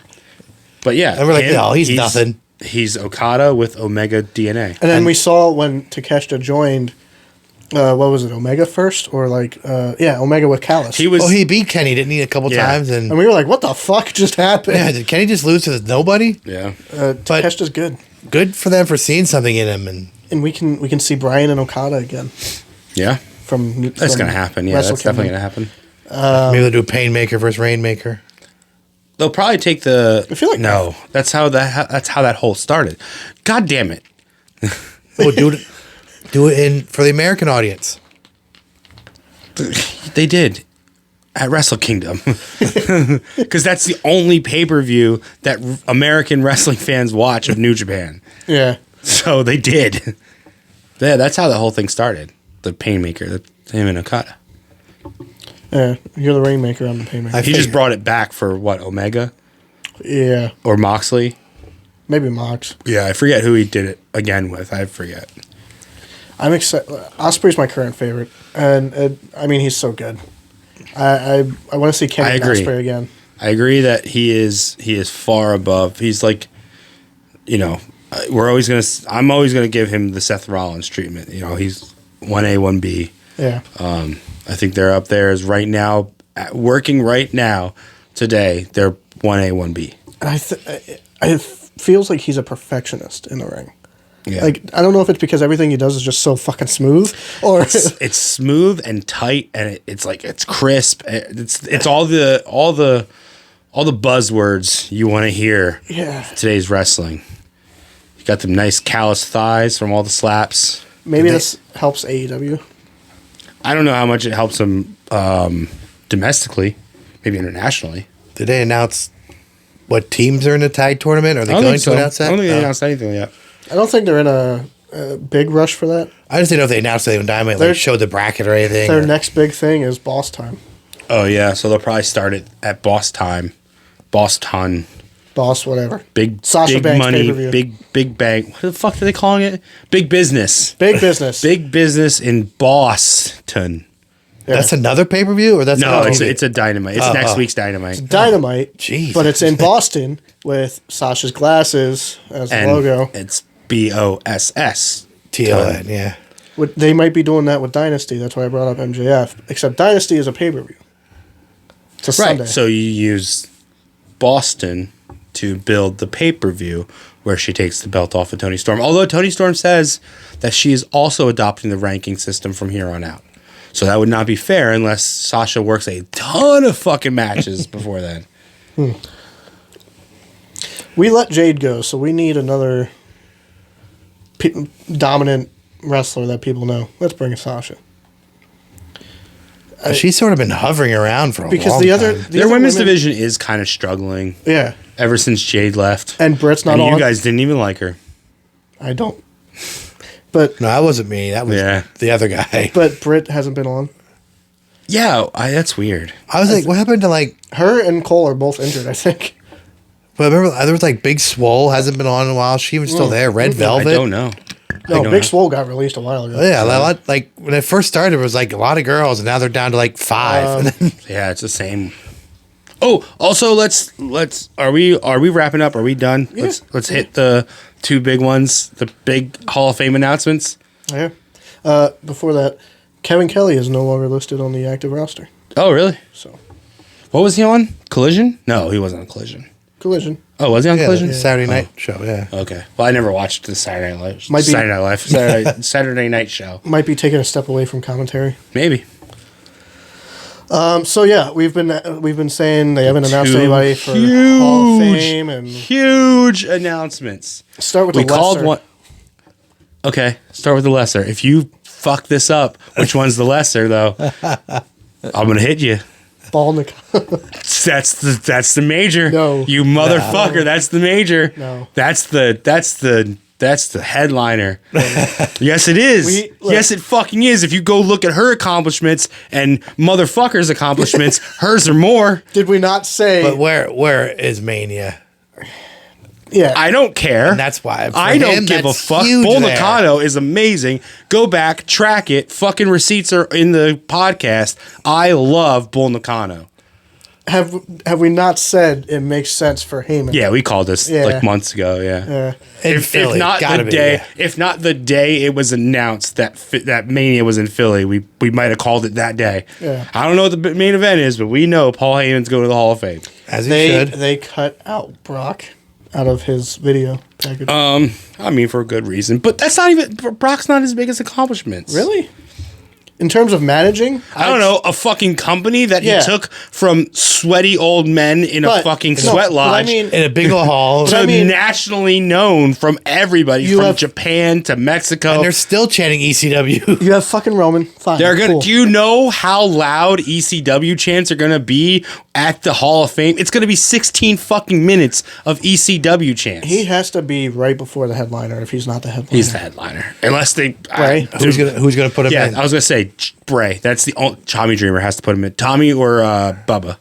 But yeah. And we're like, no, he's nothing. He's Okada with Omega DNA. And then we saw when Takeshita joined, what was it, Omega first? Or like, Omega with Callis. He He beat Kenny, didn't he, a couple Yeah. times? And And we were like, what the fuck just happened? yeah, did Kenny just lose to nobody? Yeah. Takeshita's good. Good for them for seeing something in him. And And we can see Brian and Okada again. Yeah. That's going to happen. Yeah, that's definitely going to happen. maybe they'll do Painmaker versus Rainmaker. They'll probably take the. I feel like no. That's how that whole started. God damn it! Oh, do it for the American audience. They did. at Wrestle Kingdom, because that's the only pay-per-view that American wrestling fans watch of New Japan. Yeah. So they did. Yeah, that's how the whole thing started. The Painmaker, him and Okada. Yeah. You're the Rainmaker. I'm the Painmaker. He just brought it back for what, Omega Yeah. or Moxley? Maybe Mox. Yeah, I forget who he did it again with. I forget. I'm excited. Osprey's my current favorite, and I mean he's so good. I want to see I Kenny agree. Osprey again. I agree that he is far above. He's like, you know, I'm always gonna give him the Seth Rollins treatment. You know, he's 1A, 1B. Yeah. I think they're up there as right now, working right now, today. They're 1A, 1B. And it feels like he's a perfectionist in the ring. Yeah. Like, I don't know if it's because everything he does is just so fucking smooth, or It's smooth and tight, and it's like it's crisp. It's all the buzzwords you want to hear. Yeah. Today's wrestling. You got them nice calloused thighs from all the slaps. Maybe this helps AEW. I don't know how much it helps them domestically, maybe internationally. Did they announce what teams are in the tag tournament? Are they I don't going think so. to announce that? I don't think they Oh. announced anything yet. I don't think they're in a big rush for that. I just didn't know if they announced it when Dynamite They're- like showed the bracket or anything. Their or- next big thing is Boss Time. Oh yeah, so they'll probably start it at Boston, Boss, whatever. big Sasha big Banks money, pay-per-view. big bang. What the fuck are they calling it? Big business, Big business. big business in Boston. Yeah. That's another pay per view, or that's No, not it's a Dynamite. It's next week's Dynamite. Dynamite. Jeez. But it's in Boston with Sasha's glasses as the And logo. it's BOSS. TLN. Yeah, They might be doing that with Dynasty. That's why I brought up MJF. Except Dynasty is a pay-per-view. It's a Sunday. Right. So you use Boston to build the pay-per-view where she takes the belt off of Toni Storm. Although Toni Storm says that she is also adopting the ranking system from here on out. So that would not be fair unless Sasha works a ton of fucking matches before then. We let Jade go, so we need another dominant wrestler that people know. Let's bring Sasha. she's sort of been hovering around for a Because long the other time. Their other women's women- division is kind of struggling Yeah. ever since Jade left. And Britt's not And on. you guys didn't even like her. I don't. But No, that wasn't me. That was Yeah. the other guy. but Britt hasn't been on. Yeah, that's weird. I was like, what happened to like? Her and Cole are both injured, I think. Well, remember there was like Big Swole hasn't been on in a while. She was still there. Red Velvet. I don't know. No, I don't Big know. Swole got released a while ago. Yeah, like when it first started, it was like a lot of girls, and now they're down to like 5. And then, Yeah, it's the same. Oh, also let's are we wrapping up? Are we done? Yeah. Let's hit the two big ones, the big Hall of Fame announcements. Yeah. Before that, Kevin Kelly is no longer listed on the active roster. Oh, really? So, What was he on? Collision? No, he wasn't on Collision. Collision. Oh, was he on yeah, Collision? the Saturday night show. Yeah, Okay. Well, I never watched the Saturday Night Live. Might be- Saturday Night Show. Might be taking a step away from commentary. Maybe. So yeah, we've been saying they haven't announced Two anybody for Hall of Fame, and huge announcements. start with We the called lesser. one. Okay, start with the lesser. If you fuck this up, which one's the lesser though? I'm gonna hit you. Ball in the. That's the major. No. You motherfucker. That's the major. No. That's the headliner. Yes, it is. Look. Yes, it fucking is. If you go look at her accomplishments and motherfucker's accomplishments, hers are more. Did we not say? but where is Mania? yeah, I don't care. And that's why for I don't him, give a that's fuck. huge Bull there. Nakano is amazing. Go back, track it. Fucking receipts are in the podcast. I love Bull Nakano. have we not said it makes sense for Heyman? Yeah, we called this Yeah. like months ago. Yeah. Yeah. In If Philly, not gotta the be, day, yeah. if not the day it was announced that that Mania was in Philly, we might have called it that day. Yeah. I don't know what the main event is, but we know Paul Heyman's going to the Hall of Fame. As he should. They cut out Brock out of his video package. I mean, for a good reason, but that's not even Brock's not his biggest accomplishments. Really? in terms of managing, I don't know, a fucking company that Yeah. he took from sweaty old men in a But- fucking no, sweat but I lodge mean- In a big old hall. to I mean- nationally known from everybody, You from have- Japan to Mexico. And they're still chanting ECW. you have fucking Roman. Fine. They're gonna. cool. Do you know how loud ECW chants are gonna be at the Hall of Fame? It's gonna be 16 fucking minutes of ECW chants. He has to be right before the headliner if he's not the headliner. He's the headliner, unless they. Right. Who's gonna put him Yeah, in? I was gonna say Bray. That's the only Tommy Dreamer has to put him in. Tommy or Bubba.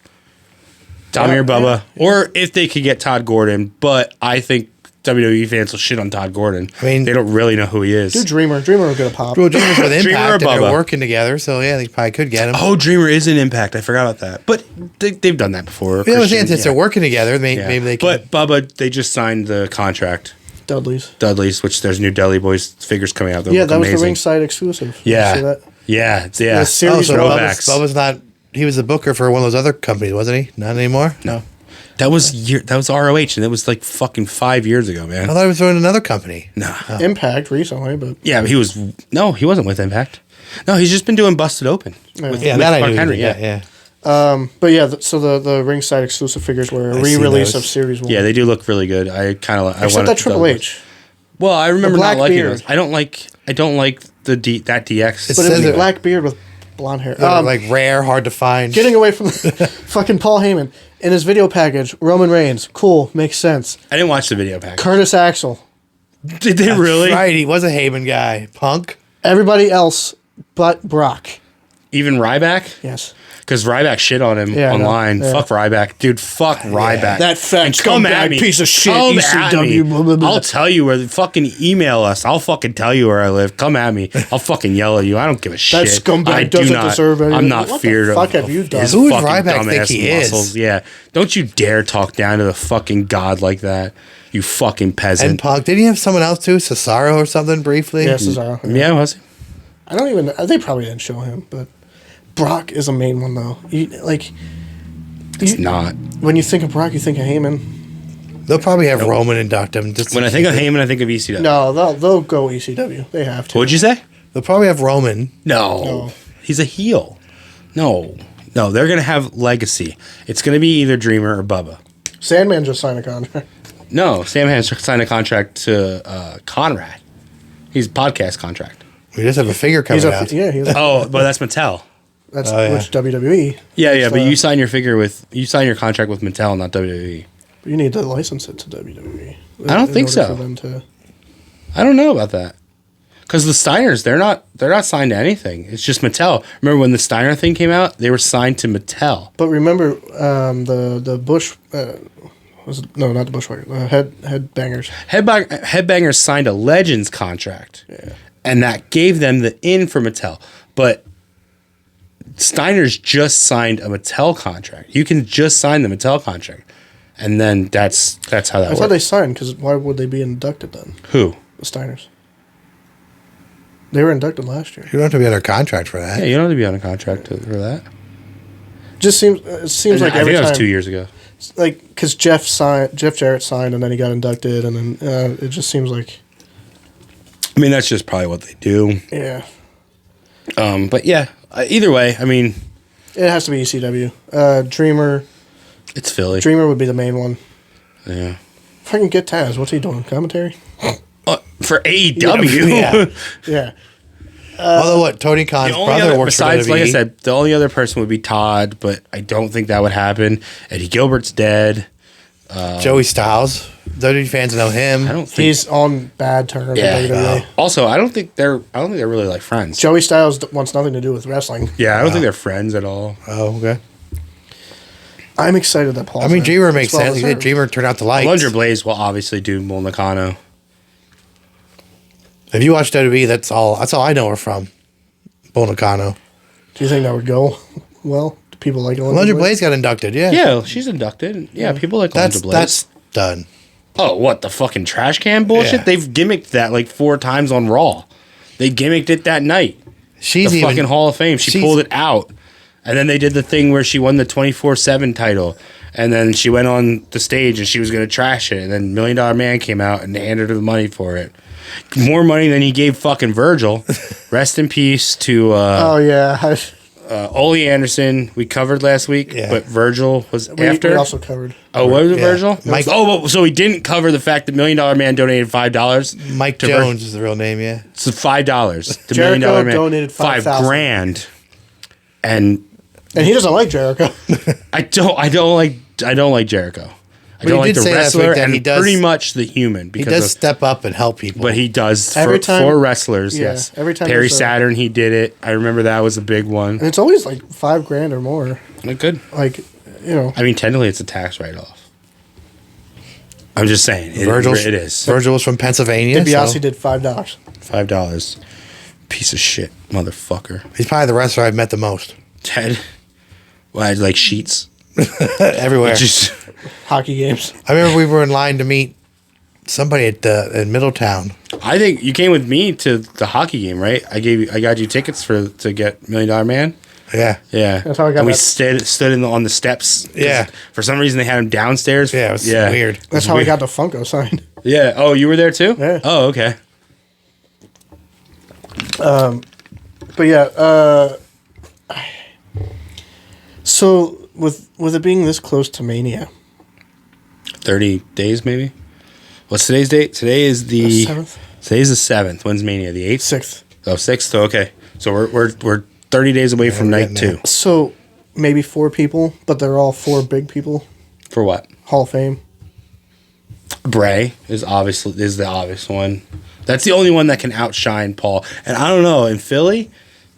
Tommy Yeah, or Bubba, yeah. or if they could get Todd Gordon. But I think WWE fans will shit on Todd Gordon. I mean- they don't really know who he is. Do Dreamer. Dreamer will get a pop. Bro, Dreamer's with Dreamer Impact, or and they're Bubba? working together, so yeah, they probably could get him. Oh, Dreamer is an Impact. I forgot about that. But they've done that before. You know what I'm saying? Christian, Since they're working together, yeah. maybe they can. But Bubba, they just signed the contract. Dudley's. Dudley's, which there's new Dudley Boys figures coming out. That Yeah, look that was amazing. the ringside exclusive. Yeah. See that? Yeah, yeah. The oh, series so throwbacks. Bubba's not. He was the booker for one of those other companies, wasn't he? Not anymore. No, that was ROH, and that was like fucking 5 years ago, man. I thought he was doing another company. No, Impact recently, but yeah, but he was. No, he wasn't with Impact. No, he's just been doing Busted Open. With, Yeah, with that I Mark knew. Henry. Yeah. but yeah. So the ringside exclusive figures were a I see re-release those. of Series 1. Yeah, they do look really good. I kind of. I Except want that Triple H. Well, I remember black not liking beard. those. I don't like that DX. It But says it was it. black beard with blonde hair. They're like rare, hard to find. Getting away from fucking Paul Heyman. In his video package, Roman Reigns. Cool. Makes sense. I didn't watch the video pack. Curtis Axel. Did they really? Right, he was a Heyman guy. Punk. Everybody else but Brock. Even Ryback? Yes. Because Ryback shit on him Yeah, I know. online. Yeah. Fuck Ryback. Dude, fuck Ryback. That fat And come at scumbag me. piece of shit, Come ECW, at me. blah, blah, blah. I'll tell you where. Fucking email us. I'll fucking tell you where I live. Come at me. I'll fucking yell at you. I don't give a shit. scumbag I do doesn't not- deserve anything. I'm not What the feared fuck of have you done? his Who does fucking Ryback think dumbass he is? muscles. Yeah. Don't you dare talk down to the fucking god like that. You fucking And peasant. Punk. Didn't he have someone else too? Cesaro or something briefly? Yeah, Cesaro. Yeah, was he? I don't even. They probably didn't show him, but Brock is a main one though. It's not. When you think of Brock, you think of Heyman. They'll probably have Roman induct him. Just to When I think keep of it- Heyman, I think of ECW. No, they'll go ECW. They have to. What'd you say? They'll probably have Roman. No. He's a heel. No, they're gonna have legacy. It's gonna be either Dreamer or Bubba. Sandman just signed a contract. No, Sam has signed a contract to Conrad. He's podcast contract. We just have a figure coming He's out. he's Oh, but that's Mattel. that's Oh, yeah. which WWE. Yeah, but So- you sign your contract with Mattel, not WWE. You need to license it to WWE. I don't in think order so. for them to- I don't know about that. Because the Steiners, they're not signed to anything. It's just Mattel. Remember when the Steiner thing came out? They were signed to Mattel. But remember, the Bush was it, no, not the Bushwhacker. Headbangers. Headbangers signed a Legends contract, and that gave them the in for Mattel. But Steiner's just signed a Mattel contract. You can just sign the Mattel contract, and then that's how that I works. thought they signed because why would they be inducted then? Who? The Steiners. They were inducted last year. You don't have to be under contract for that. Yeah, you don't have to be on a contract for that. Just seems it seems like I every think that time was 2 years ago. like because Jeff Jarrett signed and then he got inducted and then it just seems like I mean, that's just probably what they do. yeah But yeah, either way, I mean, it has to be ECW. Dreamer it's Philly. would be the main one. Yeah. Fucking get Taz. What's he doing? Commentary? For AEW. Yeah. Yeah. Although what Tony Khan's The only brother other, works besides, for WWE. like I said, the only other person would be Todd, but I don't think that would happen. Eddie Gilbert's dead. Joey Styles. WWE fans know him. I don't think. He's on bad terms Yeah. with WWE. Also, I don't think they're really like friends. Joey Styles wants nothing to do with wrestling. Yeah, I don't think they're friends at all. Oh, okay. I'm excited that Paul. I mean, Dreamer makes sense. Dreamer turned out the lights. Alundra Blaze will obviously do Bull Nakano. If you watch WWE, that's all I know her from. Bull Nakano. Do you think that would go well? Do people like Alundra Blaze got inducted, yeah. Yeah, she's inducted. Yeah, people like That's Alundra Blaze. that's done. Oh, what, the fucking trash can bullshit? Yeah. They've gimmicked that like 4 times on Raw. They gimmicked it that night. She's The even fucking Hall of Fame. She she's- pulled it out. And then they did the thing where she won the 24/7 title. And then she went on the stage and she was going to trash it. And then $1 Million Man came out and handed her the money for it. More money than he gave fucking Virgil. Rest in peace to Oh yeah, Ole Anderson. We covered last week, Yeah. but Virgil was after. we also covered. Oh, what was it, Yeah. Virgil? Mike- so we didn't cover the fact that $1 Million Man donated $5. Mike to Jones is the real name, yeah. So $5. The $1 Jericho Million Man donated $5,000. $5,000, and And he doesn't like Jericho. I don't like Jericho. I But don't he like did the say last wrestler week that and he does- pretty much the human He because does of, step up and help people. but he does Every time- for wrestlers. yeah, Yes, every time Perry there's a- Saturn he did it. I remember that was a big one. And it's always like $5,000 or more. Good. Like, you know, I mean, technically, it's a tax write-off. I'm just saying, it is Virgil was from Pennsylvania. DiBiase So did $5. $5. Piece of shit, motherfucker. he's probably the wrestler I've met the most. Ted, well, I like sheets. Everywhere. Just Hockey games. I remember we were in line to meet somebody in Middletown. I think you came with me to the hockey game, right? I got you tickets to get $1 Million Man. Yeah. Yeah, That's how I got And we that. stood on the steps. 'cause Yeah. For some reason, they had him downstairs. Yeah, it was weird. That's how I got the Funko signed. Yeah. Oh, you were there too. Yeah. Oh, okay. But yeah, so with it being this close to Mania, 30 days, maybe. What's today's date? Today is the 7th? Today's the 7th. When's Mania? The 8th. 6th. Oh, 6th. So, okay. So we're 30 days away from we're night getting 2. So maybe 4 people, but they're all 4 big people. For what? Hall of Fame. Bray is the obvious one. That's the only one that can outshine Paul. And I don't know, in Philly,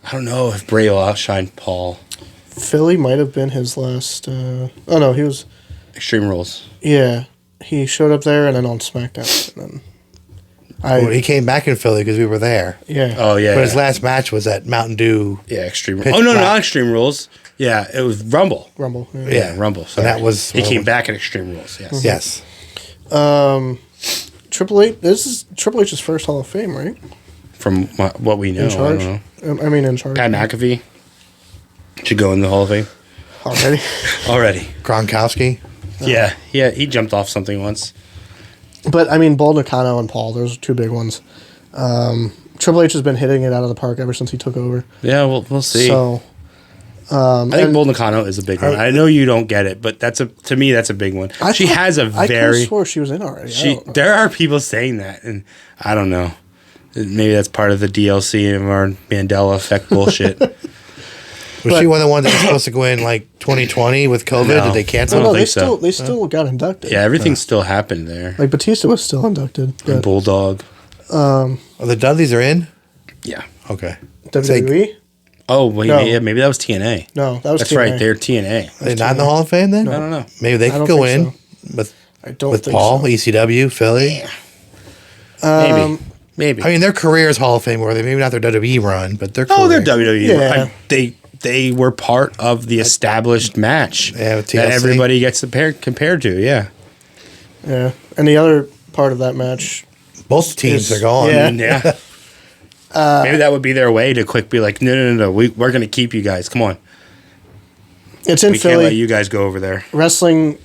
I don't know if Bray will outshine Paul. Philly might have been his last. Oh no, he was. Extreme Rules. Yeah, he showed up there and then on SmackDown. And then Well, he came back in Philly because we were there. yeah. Oh, yeah. But his last match was at Mountain Dew. Yeah, Extreme Pitch Oh, no, Black. not Extreme Rules. Yeah, it was Rumble. Rumble. Yeah. Yeah, Rumble. So And that was- He came back at Extreme Rules, yes. Yes. Triple H. This is Triple H's first Hall of Fame, right? From what we know. In charge. I don't know. I mean, in charge. Pat McAfee should go in the Hall of Fame Already. already. Gronkowski. Yeah, he jumped off something once. But I mean, Bull Nakano and Paul. Those are 2 big ones. Triple H has been hitting it out of the park ever since he took over. Yeah, we'll see. So I think Bull Nakano is a big one. I know you don't get it, but to me that's a big one. I She thought- has a I could've very. swore she was in already. I don't know. There are people saying that, and I don't know. Maybe that's part of the DLC and our Mandela effect bullshit. Was she one of the ones that was supposed to go in like 2020 with COVID? No. Did they I cancel? don't No, think so. they still got inducted. Yeah, everything still happened there. Like Batista was still inducted. And But Bulldog. Oh, the Dudleys are in? Yeah. Okay. WWE? Oh, wait, No. yeah, maybe that was TNA. No, that was That's TNA. right. They're TNA. Are they not in the Hall of Fame then? I don't know. Maybe they I could don't go think in with I don't with think Paul, so. ECW, Philly. Maybe. I mean, their career is Hall of Fame worthy. Maybe not their WWE run, but their career. Oh, they're WWE. Yeah. They were part of the established match Yeah, with that TLC. everybody gets compared to. Yeah. Yeah. And the other part of that match, Both teams It's- are gone. yeah. Yeah. Maybe that would be their way to quick be like, no. We're going to keep you guys. Come on. it's in We can't let Philly. you guys go over there. Wrestling,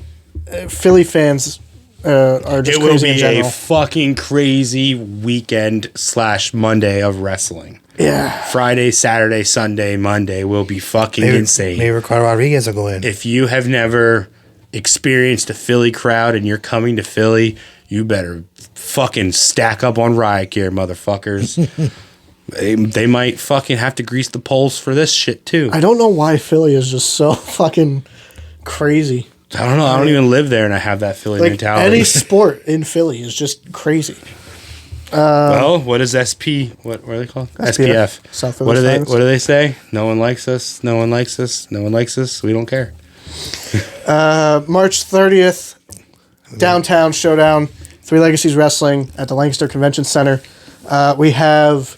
Philly fans are just It will crazy in be a general. fucking crazy weekend / Monday of wrestling. Yeah. Friday, Saturday, Sunday, Monday will be fucking Maybe, insane. maybe Ricardo Rodriguez will go in. If you have never experienced a Philly crowd and you're coming to Philly, you better fucking stack up on riot gear, motherfuckers. they might fucking have to grease the poles for this shit too. I don't know why Philly is just so fucking crazy. I don't know. I don't even live there, and I have that Philly Like mentality. any sport in Philly is just crazy. Well, what is SP? What are they called? SPF. SPF. South What Philly do they? Fans. What do they say? No one likes us. No one likes us. No one likes us. We don't care. March 30th, downtown showdown, Three Legacies Wrestling at the Lancaster Convention Center. We have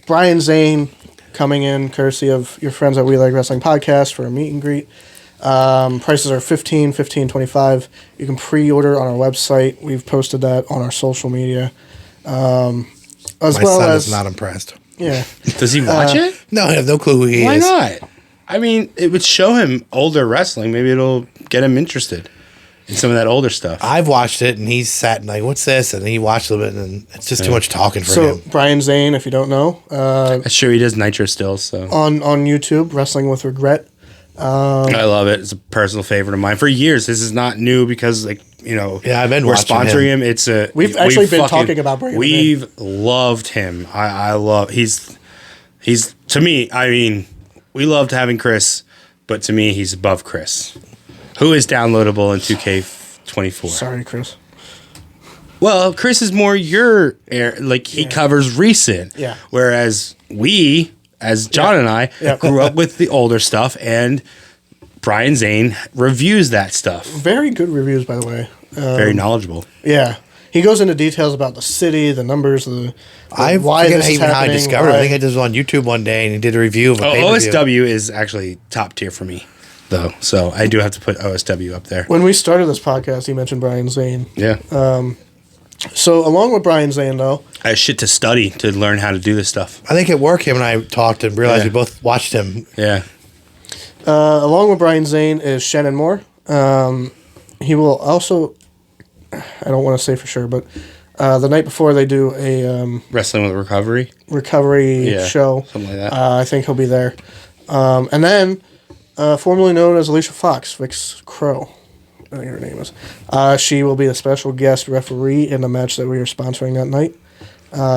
Brian Zane coming in, courtesy of your friends at We Like Wrestling Podcast for a meet and greet. Prices are $15, $25. You can pre-order on our website. We've posted that on our social media. As My well son as is not impressed. yeah, Does he watch it? No, I have no clue who he Why is. not? I mean, it would show him older wrestling. Maybe it'll get him interested. and some of that older stuff. I've watched it, and he's sat and like, what's this? And he watched a little bit, and it's just too much talking for So him. Brian Zane, if you don't know, I'm sure he does Nitro still. So on YouTube, Wrestling with Regret. I love it. It's a personal favorite of mine for years. This is not new because I've been watching sponsoring him. It's We've actually been talking about bringing him in. We've loved him. I love he's to me. I mean, we loved having Chris, but to me, he's above Chris, who is downloadable in 2K24. Sorry, Chris. Well, Chris is more your he covers recent. Yeah. Whereas we, as John and I, grew up with the older stuff, and Brian Zane reviews that stuff. Very good reviews, by the way. Very knowledgeable. Yeah. He goes into details about the city, the numbers, I why forget this is even how I happening, discovered it. I why- think I just was on YouTube one day, and he did a review of a pay-per-view. OSW is actually top tier for me, though. So I do have to put OSW up there. When we started this podcast, he mentioned Brian Zane. Yeah. So along with Brian Zane, though, I had shit to study to learn how to do this stuff. I think at work, him and I talked and realized Yeah. we both watched him. Yeah. along with Brian Zane is Shannon Moore. He will also, I don't want to say for sure, but the night before they do a Wrestling with Recovery. recovery show. Something like that. I think he'll be there. And then, formerly known as Alicia Fox, Vix Crow, I think her name is. She will be a special guest referee in the match that we are sponsoring that night.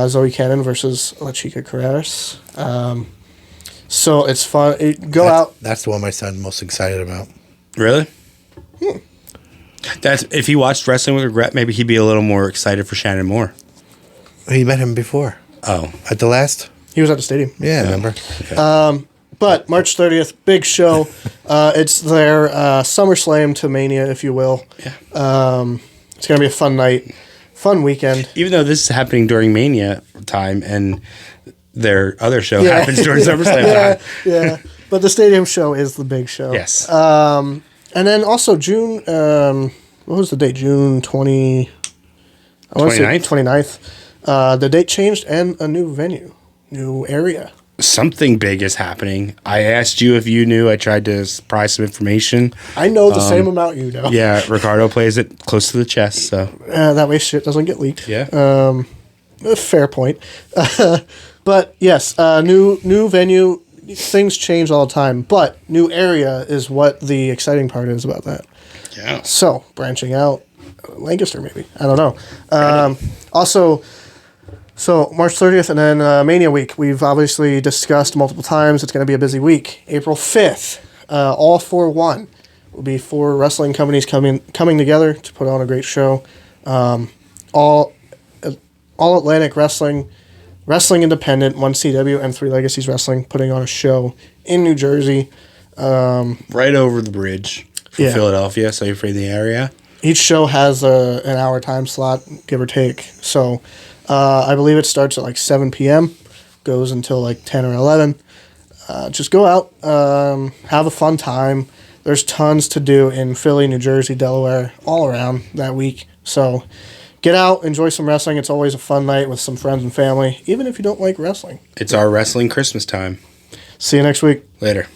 Zoe Cannon versus La Chica Carreras. So it's fun. Out. That's the one my son's most excited about. Really? That's if he watched Wrestling with Regret, maybe he'd be a little more excited for Shannon Moore. He met him before. Oh. At the last? He was at the stadium. Yeah, remember? Okay. But March 30th, big show. It's their SummerSlam to Mania, if you will. Yeah. It's going to be a fun night, fun weekend. Even though this is happening during Mania time and their other show happens during SummerSlam time. Yeah. But the stadium show is the big show. Yes. And then also June, what was the date? June 20... I want to say 29th? 29th. The date changed and a new venue, new area. Something big is happening. I asked you if you knew. I tried to pry some information. I know the same amount you know. Yeah, Ricardo plays it close to the chest, so. That way shit doesn't get leaked. Yeah. Fair point. But yes, new venue. Things change all the time, but new area is what the exciting part is about that. Yeah. So branching out, Lancaster maybe. I don't know. Also, so March 30th and then Mania week. We've obviously discussed multiple times. It's going to be a busy week. April 5th, All For One will be 4 wrestling companies coming together to put on a great show. All Atlantic Wrestling, Wrestling Independent, 1CW, and 3 Legacies Wrestling putting on a show in New Jersey. Right over the bridge from Yeah. Philadelphia, so you're free the area. Each show has an hour time slot, give or take. So I believe it starts at like 7 p.m., goes until like 10 or 11. Just go out, have a fun time. There's tons to do in Philly, New Jersey, Delaware, all around that week. So get out, enjoy some wrestling. It's always a fun night with some friends and family, even if you don't like wrestling. It's our wrestling Christmas time. See you next week. Later.